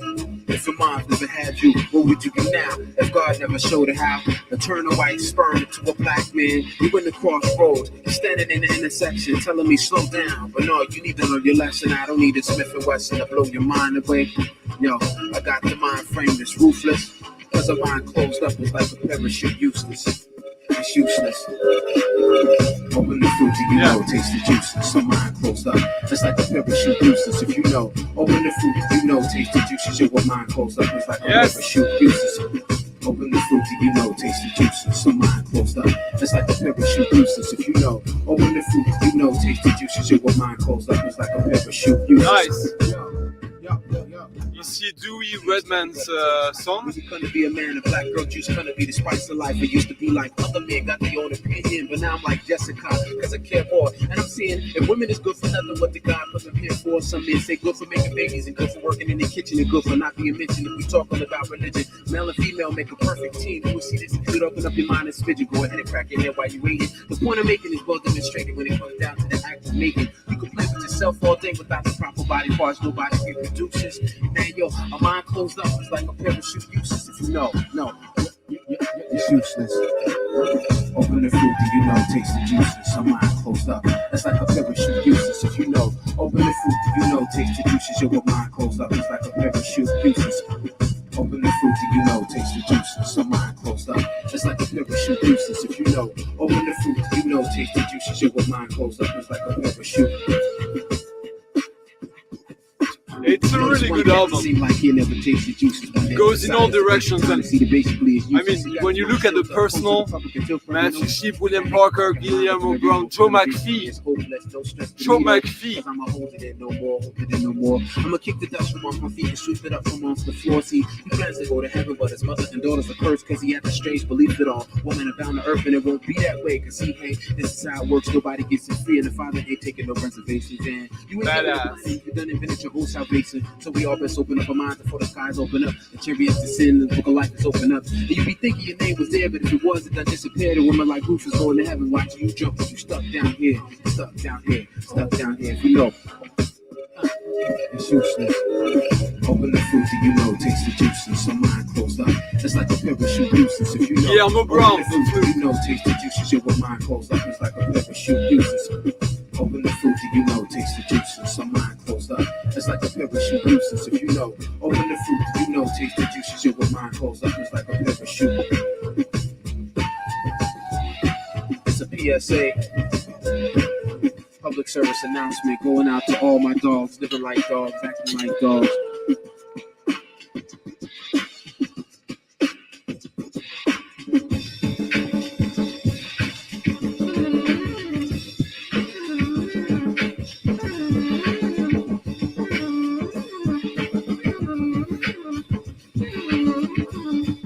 if your mom never had you? What would you do now if God never showed her how to turn a white sperm into a black man? You in the crossroads, you're standing in the intersection, telling me slow down. But no, you need to learn your lesson. I don't need a Smith & Wesson to blow your mind away. Yo, I got the mind frame that's ruthless. Cause a mind closed up is like a parachute useless. It's useless. Open the fruit, you know, taste the juices. Some mind closed up. It's like a parachute useless. If you know, open the fruit, you know, taste the juices. Your mind closed up. It's like a parachute useless. Open the fruit, you know, taste the juices. Some mind closed up. It's like a parachute useless. If you know, open the fruit, you know, taste the juices. Your mind closed up. It's like a parachute useless. Nice. You see Dewey Redman's song? You're gonna be a man, a black girl, juice gonna be the spice of life. It used to be like other men got their own opinion, but now I'm like Jessica, cause I care more. And I'm seeing if women is good for nothing, what the God put them here for. Some men say good for making babies and good for working in the kitchen and good for not being mentioned. If we talking about religion, male and female make a perfect team. You will see this, you open up your mind and spidget. Go ahead and crack your head while you waiting. The point I'm making is well demonstrated when it comes down to the act of making. You can play with yourself all day without the proper body parts, nobody reproduces. Man, yo, a mind closed up is like a parachute useless. If you know, no, it's useless. Open the fruit, you know, taste the juices. A mind closed up, it's like a parachute useless. If you know, open the fruit, you know, taste the juices. Your mind closed up, it's like a parachute useless. Open the fruit, you know, taste the juices. A mind closed up, it's like a parachute useless. If you know, Open the fruit, you know, taste the juicy shit with mine closed up. It's like a parachute. It's a really good album. Goes in all directions, and I mean, when you look at the personal, Matthew Sheep, William Parker, Guillermo Brown, Joe McPhee. I'ma kick the dust from off my feet and sweep it up from off the floor. See, he plans to go to heaven, but his mother and daughters are cursed because he had the strange belief that all women are bound to earth, and it won't be that way because he ain't. This is how it works. Nobody gets it free, and the father ain't taking no reservations. And you ain't you done invented your whole salvation. So we all best open up our minds before the skies open up. The chariots descend, and the book of life is open up. And you be thinking your name was there, but if it was, it done disappeared. A woman like Ruth is going to heaven, watching you jump, but you stuck down here, stuck down here, stuck down here. If you know, it's useless. Open the fruit, you know, taste the juices. So mine closed up. It's like a parachute useless. If you know, yeah, I'm a brown. You know, taste the juices. Shit with mine closed up. It's like a parachute useless. Open the fruit, you know, taste the juices. So mine closed up. It's like a parachute useless. If you know, open the fruit, you know, taste the juices. Shit with mine closed up. It's like a parachute. It's a PSA. Public service announcement going out to all my dogs, living like dogs, acting like dogs.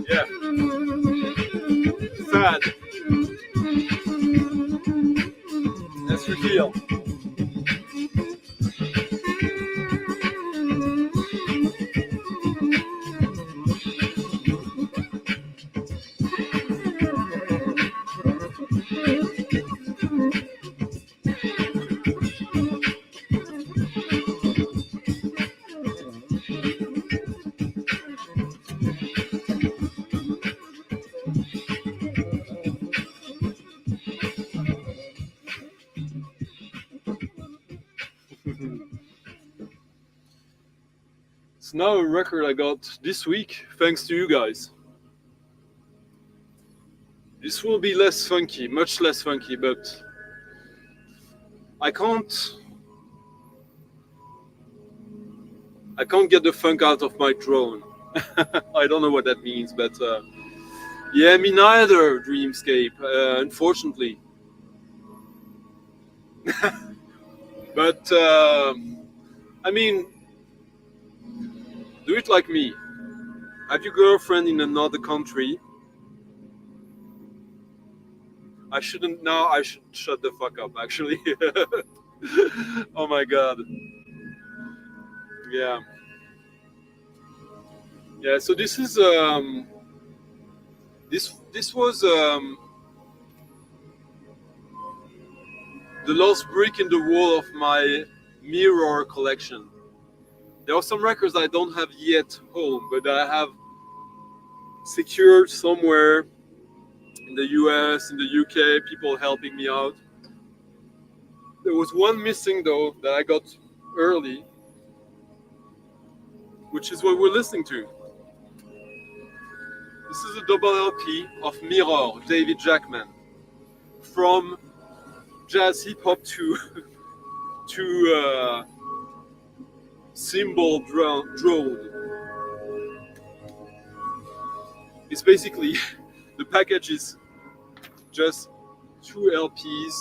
Yeah. Sad. Let's reveal. It's now a record I got this week, thanks to you guys. This will be less funky, much less funky, but I can't get the funk out of my drone. I don't know what that means, but yeah, me neither, Dreamscape, unfortunately. But I mean, do it like me. Have your girlfriend in another country. I should shut the fuck up, actually. Oh my god. Yeah. Yeah, so this is this was the last brick in the wall of my mirror collection. There are some records I don't have yet home, but I have secured somewhere in the US, in the UK, people helping me out. There was one missing though that I got early, which is what we're listening to. This is a double LP of Mirror, David Jackman. From jazz hip hop to cymbal drone. It's basically, the package is just 2 LPs,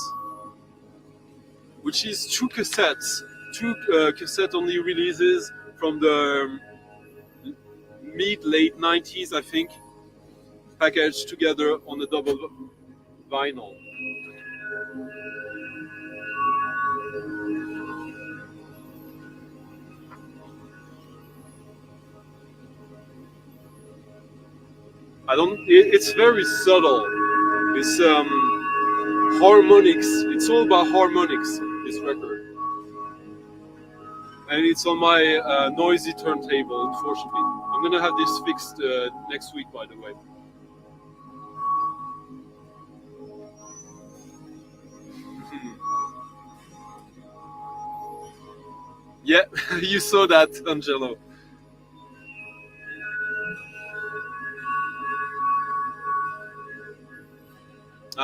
which is 2 cassettes, 2 cassette only releases from the mid-late 90s, I think, packaged together on a double vinyl. It's very subtle. It's harmonics. It's all about harmonics, this record. And it's on my noisy turntable, unfortunately. I'm gonna have this fixed next week, by the way. Yeah, you saw that, Angelo.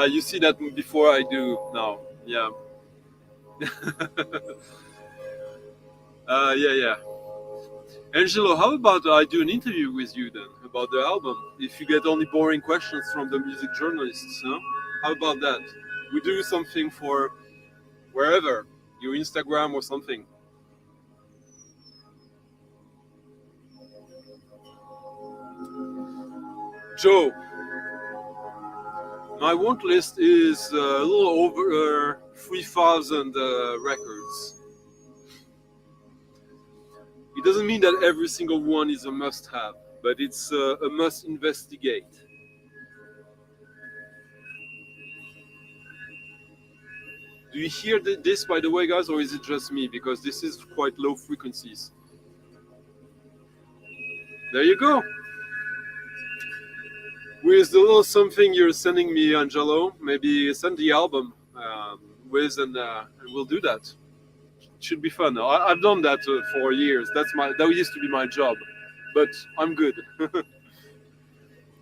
you see that before I do now. Yeah. Yeah. Angelo, how about I do an interview with you then about the album? If you get only boring questions from the music journalists, no? How about that? We do something for wherever, your Instagram or something. Joe, my want list is a little over 3,000 records. It doesn't mean that every single one is a must-have, but it's a must-investigate. Do you hear this, by the way, guys, or is it just me? Because this is quite low frequencies. There you go. With the little something you're sending me, Angelo, maybe send the album with, and we'll do that. It should be fun. I've done that for years. That used to be my job, but I'm good.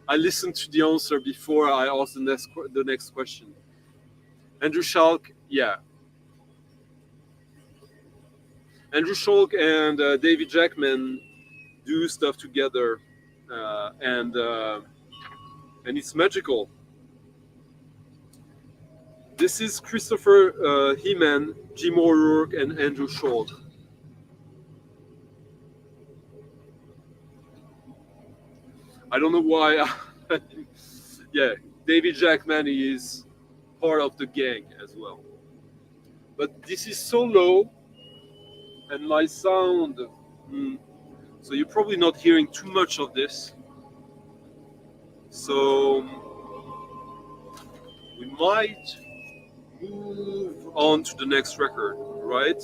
I listened to the answer before I asked the next question. Andrew Schalk, yeah. Andrew Schalk and David Jackman do stuff together, and it's magical. This is Christopher Heeman, Jim O'Rourke, and Andrew Schalk. I don't know why. Yeah, David Jackman is part of the gang as well. But this is so low, and my sound, so you're probably not hearing too much of this. So we might move on to the next record, right?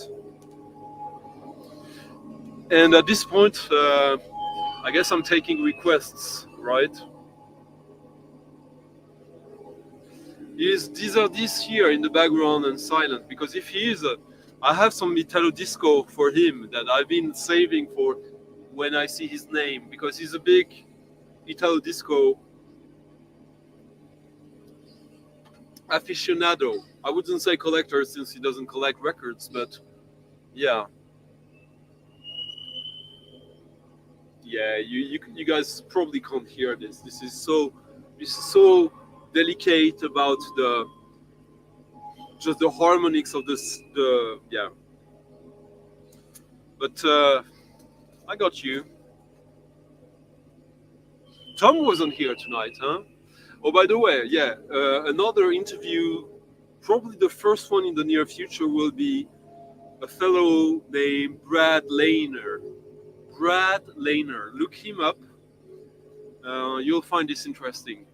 And at this point, I guess I'm taking requests, right? These are this here in the background and silent, because if he is, I have some Italo disco for him that I've been saving for when I see his name, because he's a big Italo disco aficionado. I wouldn't say collector since he doesn't collect records, but yeah. Yeah, you guys probably can't hear this. This is so delicate about just the harmonics of this, yeah. But I got you. Tom wasn't here tonight, huh? Oh, by the way, yeah, another interview, probably the first one in the near future, will be a fellow named Brad Lehner. Brad Lehner, look him up. You'll find this interesting.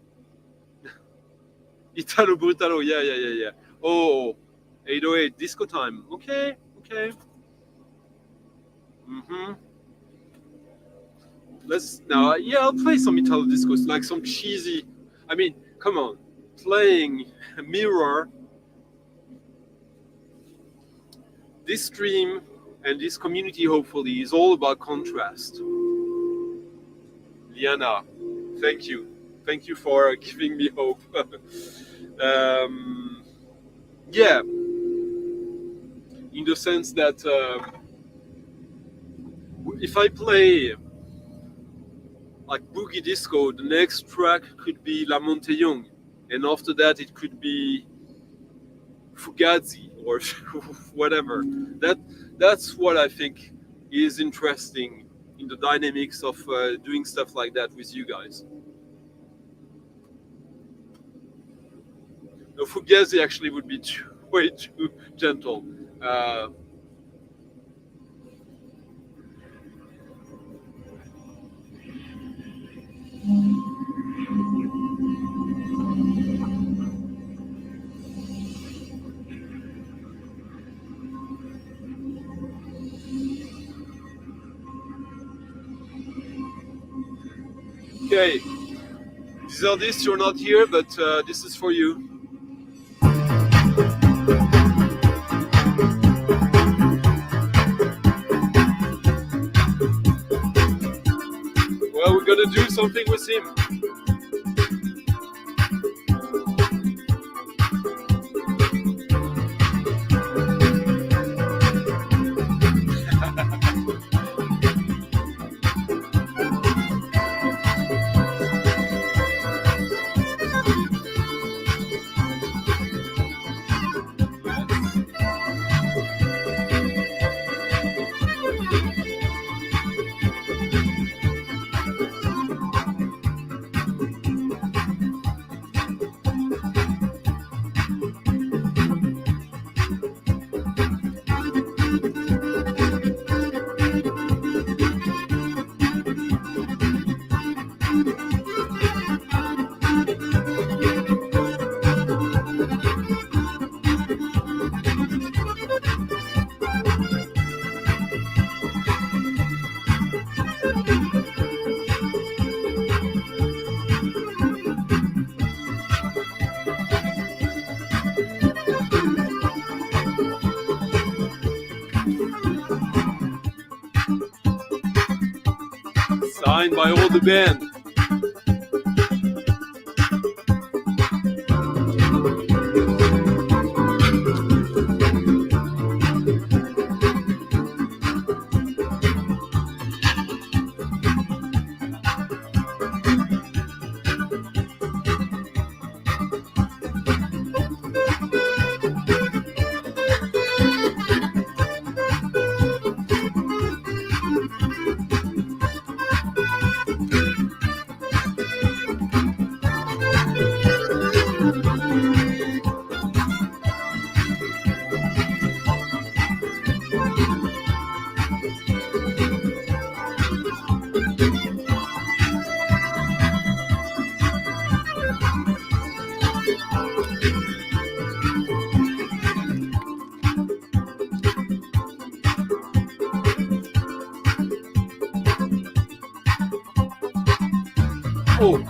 Italo Brutalo, yeah. Oh, 808, disco time. Okay. Let's now. Yeah, I'll play some Italo discos, like some cheesy. I mean, come on, playing Mirror. This stream and this community, hopefully, is all about contrast. Liana, thank you. Thank you for giving me hope. Yeah, in the sense that if I play like boogie disco, the next track could be La Montaigne, and after that it could be Fugazi or whatever. That's what I think is interesting in the dynamics of doing stuff like that with you guys. No, Fugazi actually would be way too gentle. Okay, these are this, you're not here, but this is for you. Well, we're gonna do something with him. signed by all the band. Oh.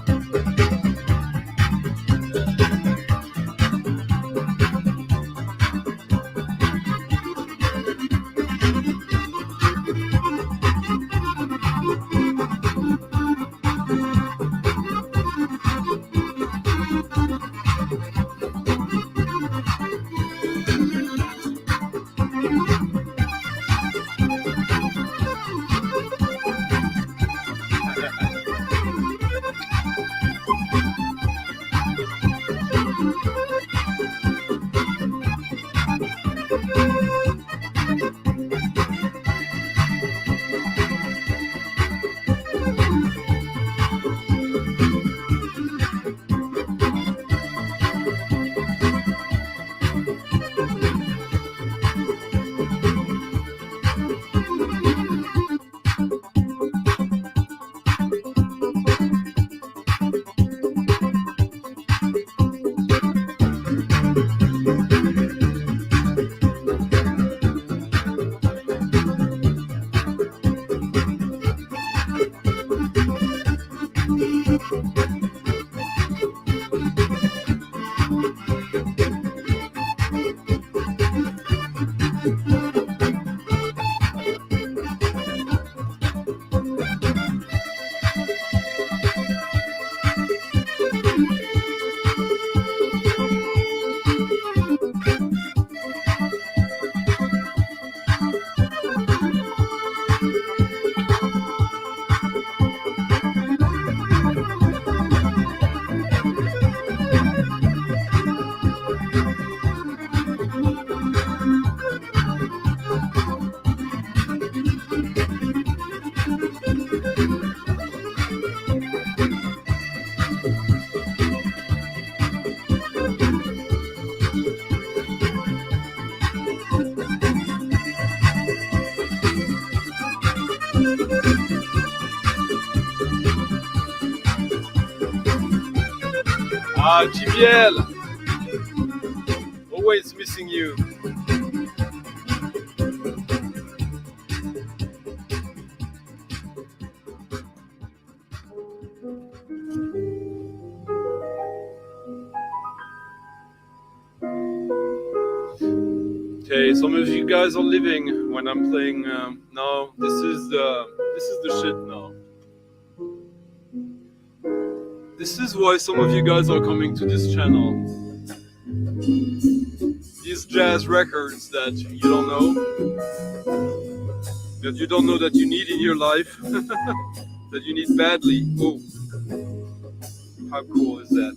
Ah, JBL! Always missing you. Okay, some of you guys are leaving when I'm playing. No, this is the shit now. This is why some of you guys are coming to this channel. These jazz records that you don't know, that you need in your life, that you need badly. Oh, how cool is that?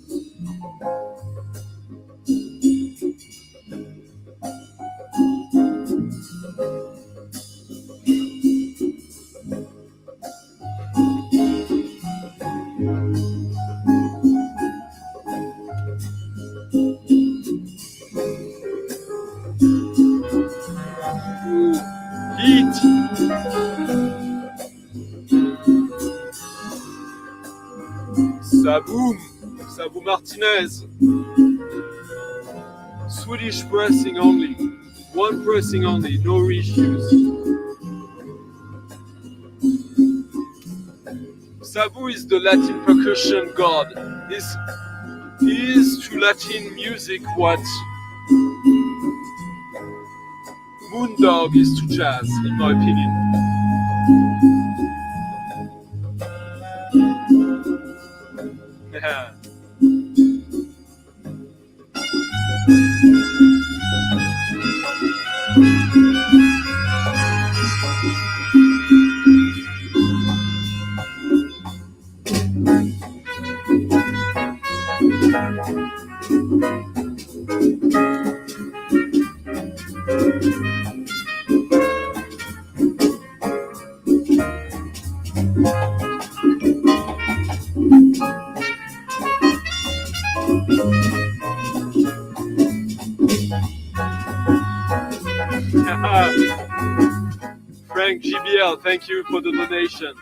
Sabu Martinez. Swedish pressing only. One pressing only, no reissues. Sabu is the Latin percussion god. He is to Latin music what Moondog is to jazz, in my opinion. Yeah. Frank GBL, thank you for the donation.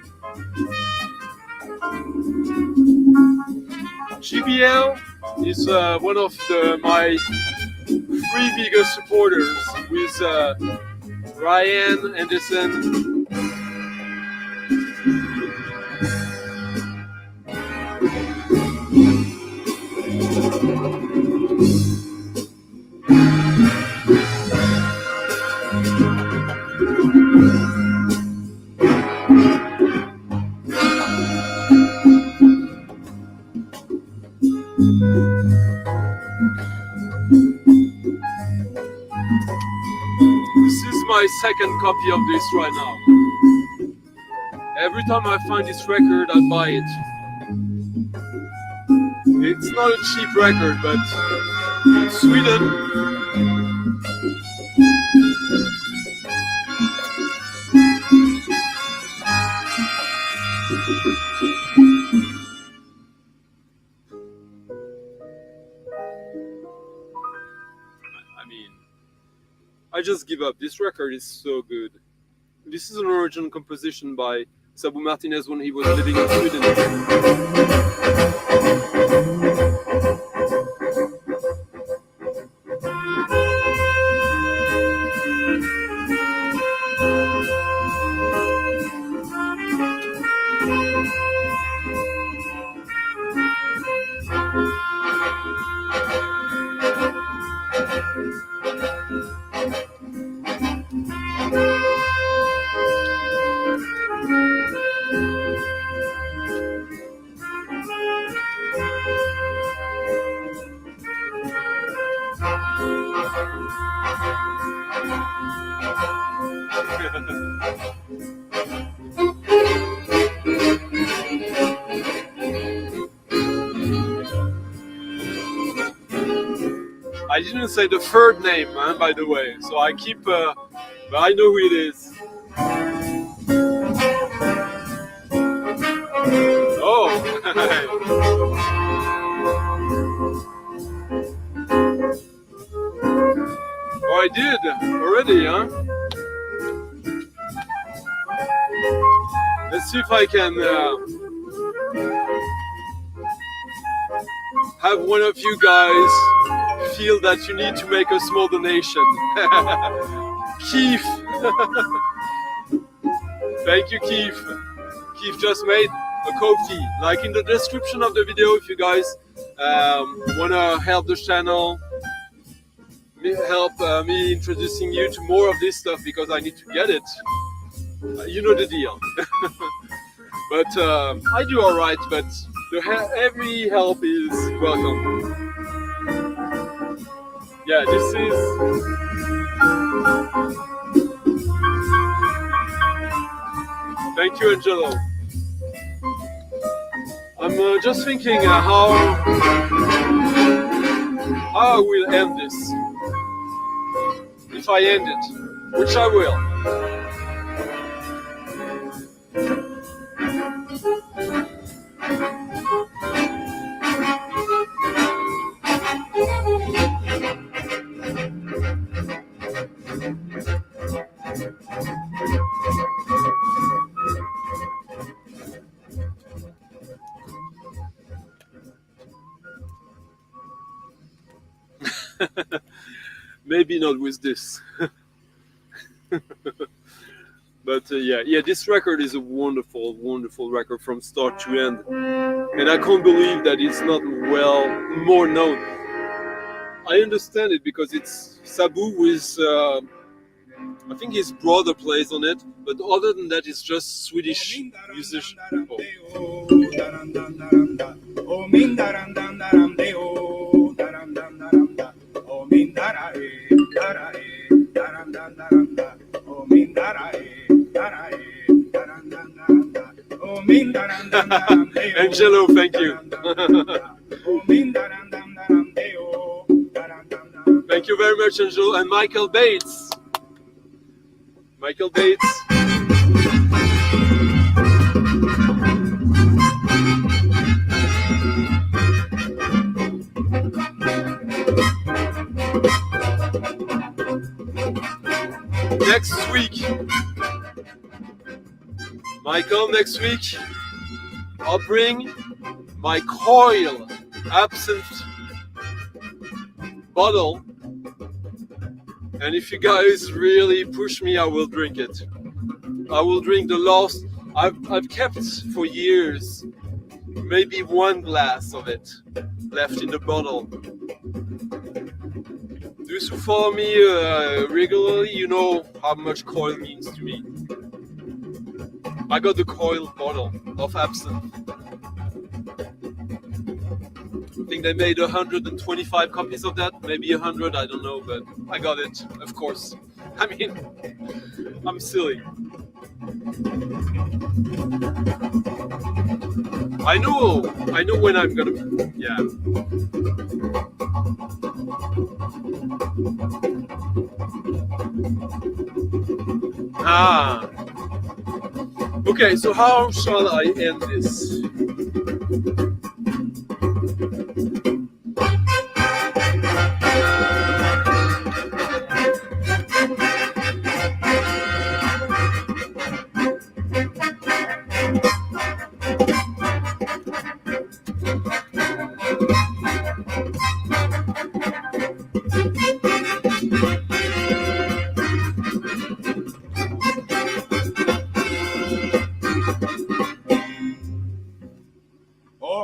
GBL is one of my three biggest supporters with Ryan Anderson. This is my second copy of this right now. Every time I find this record, I buy it. It's not a cheap record, but in Sweden, I just give up. This record is so good. This is an original composition by Sabu Martinez when he was living in Sweden. I didn't say the third name, by the way, so I keep, but I know who it is. Oh! Oh, I did already, huh? Let's see if I can have one of you guys feel that you need to make a small donation. Keith! Thank you, Keith. Keith just made a Ko-fi. Like in the description of the video, if you guys want to help the channel, help me introducing you to more of this stuff because I need to get it. You know the deal. But I do alright, but every help is welcome. Yeah, this is... Thank you, Angelo. I'm just thinking how I will end this. If I end it, which I will. Maybe not with this. But yeah, this record is a wonderful, wonderful record from start to end. And I can't believe that it's not more known. I understand it because it's Sabu with, I think his brother plays on it, but other than that, it's just Swedish musicians. Oh. min daram dam daram de o daram dam daram da o min dara e daram dam daram da o min dara e daram dam daram da o min daram dam daram de o Angelo, thank you. o min daram dam daram de o daram dam daram. Thank you very much, Angelo. And Michael Bates. Michael Bates. Next week, Michael, next week, I'll bring my coil absinthe bottle, and if you guys really push me, I will drink it. I will drink the last. I've kept for years, maybe one glass of it left in the bottle. Those who follow me regularly, you know how much coil means to me. I got the coil bottle of absinthe. I think they made 125 copies of that, maybe 100, I don't know, but I got it, of course. I mean, I'm silly. I know when I'm gonna, yeah. Ah. Okay, so how shall I end this?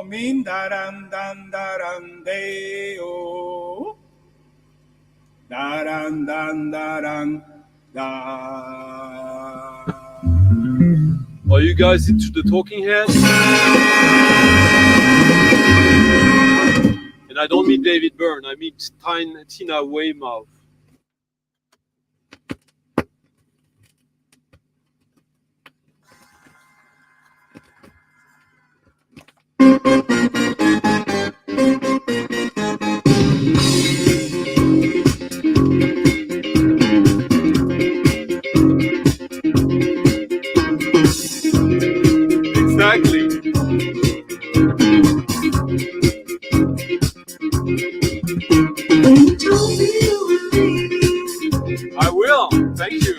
Min daram dam daram de o daram dam daram da. Are you guys into the Talking Heads? And I don't mean David Byrne, I mean Tina Weymouth. Exactly. I will. Thank you.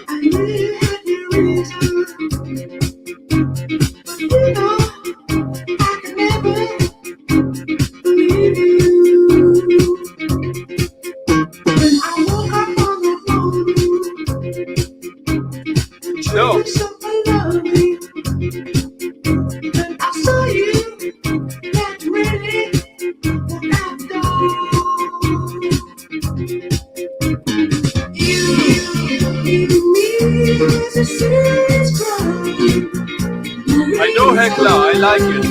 No. I know Hekla, I like it.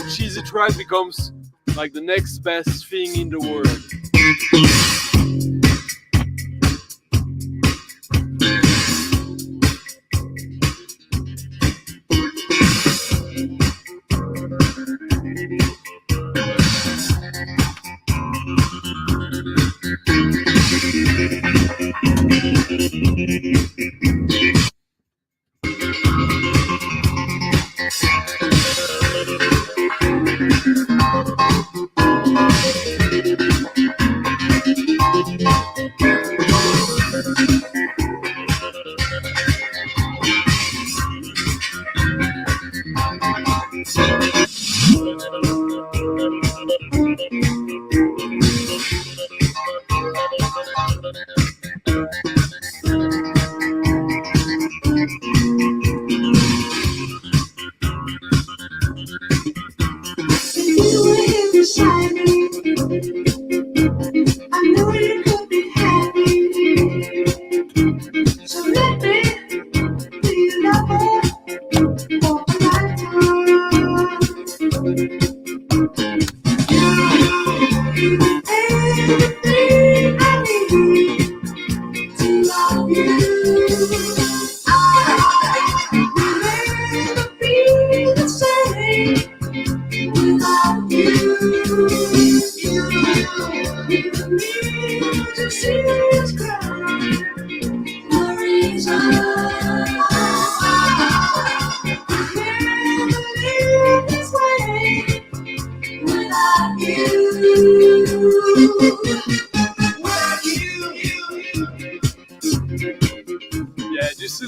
cheesy track becomes like the next best thing in the world.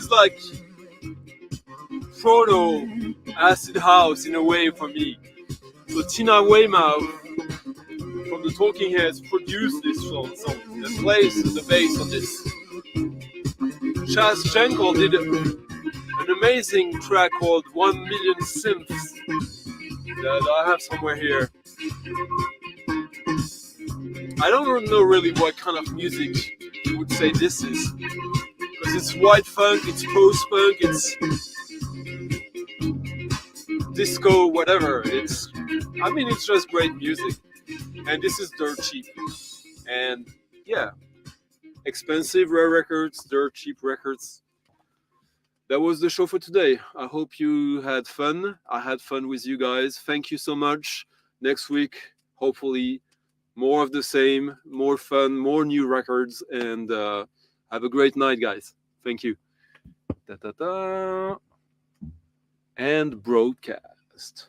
Like proto acid house in a way for me. So Tina Weymouth from the Talking Heads produced this song and plays the bass on this. Chas Jenkel did an amazing track called 1 Million Synths that I have somewhere here. I don't know really what kind of music you would say this is. It's white funk, it's post-punk, it's disco, whatever. It's just great music. And this is dirt cheap. And yeah, expensive rare records, dirt cheap records. That was the show for today. I hope you had fun. I had fun with you guys. Thank you so much. Next week, hopefully, more of the same, more fun, more new records, and have a great night, guys. Thank you. And broadcast.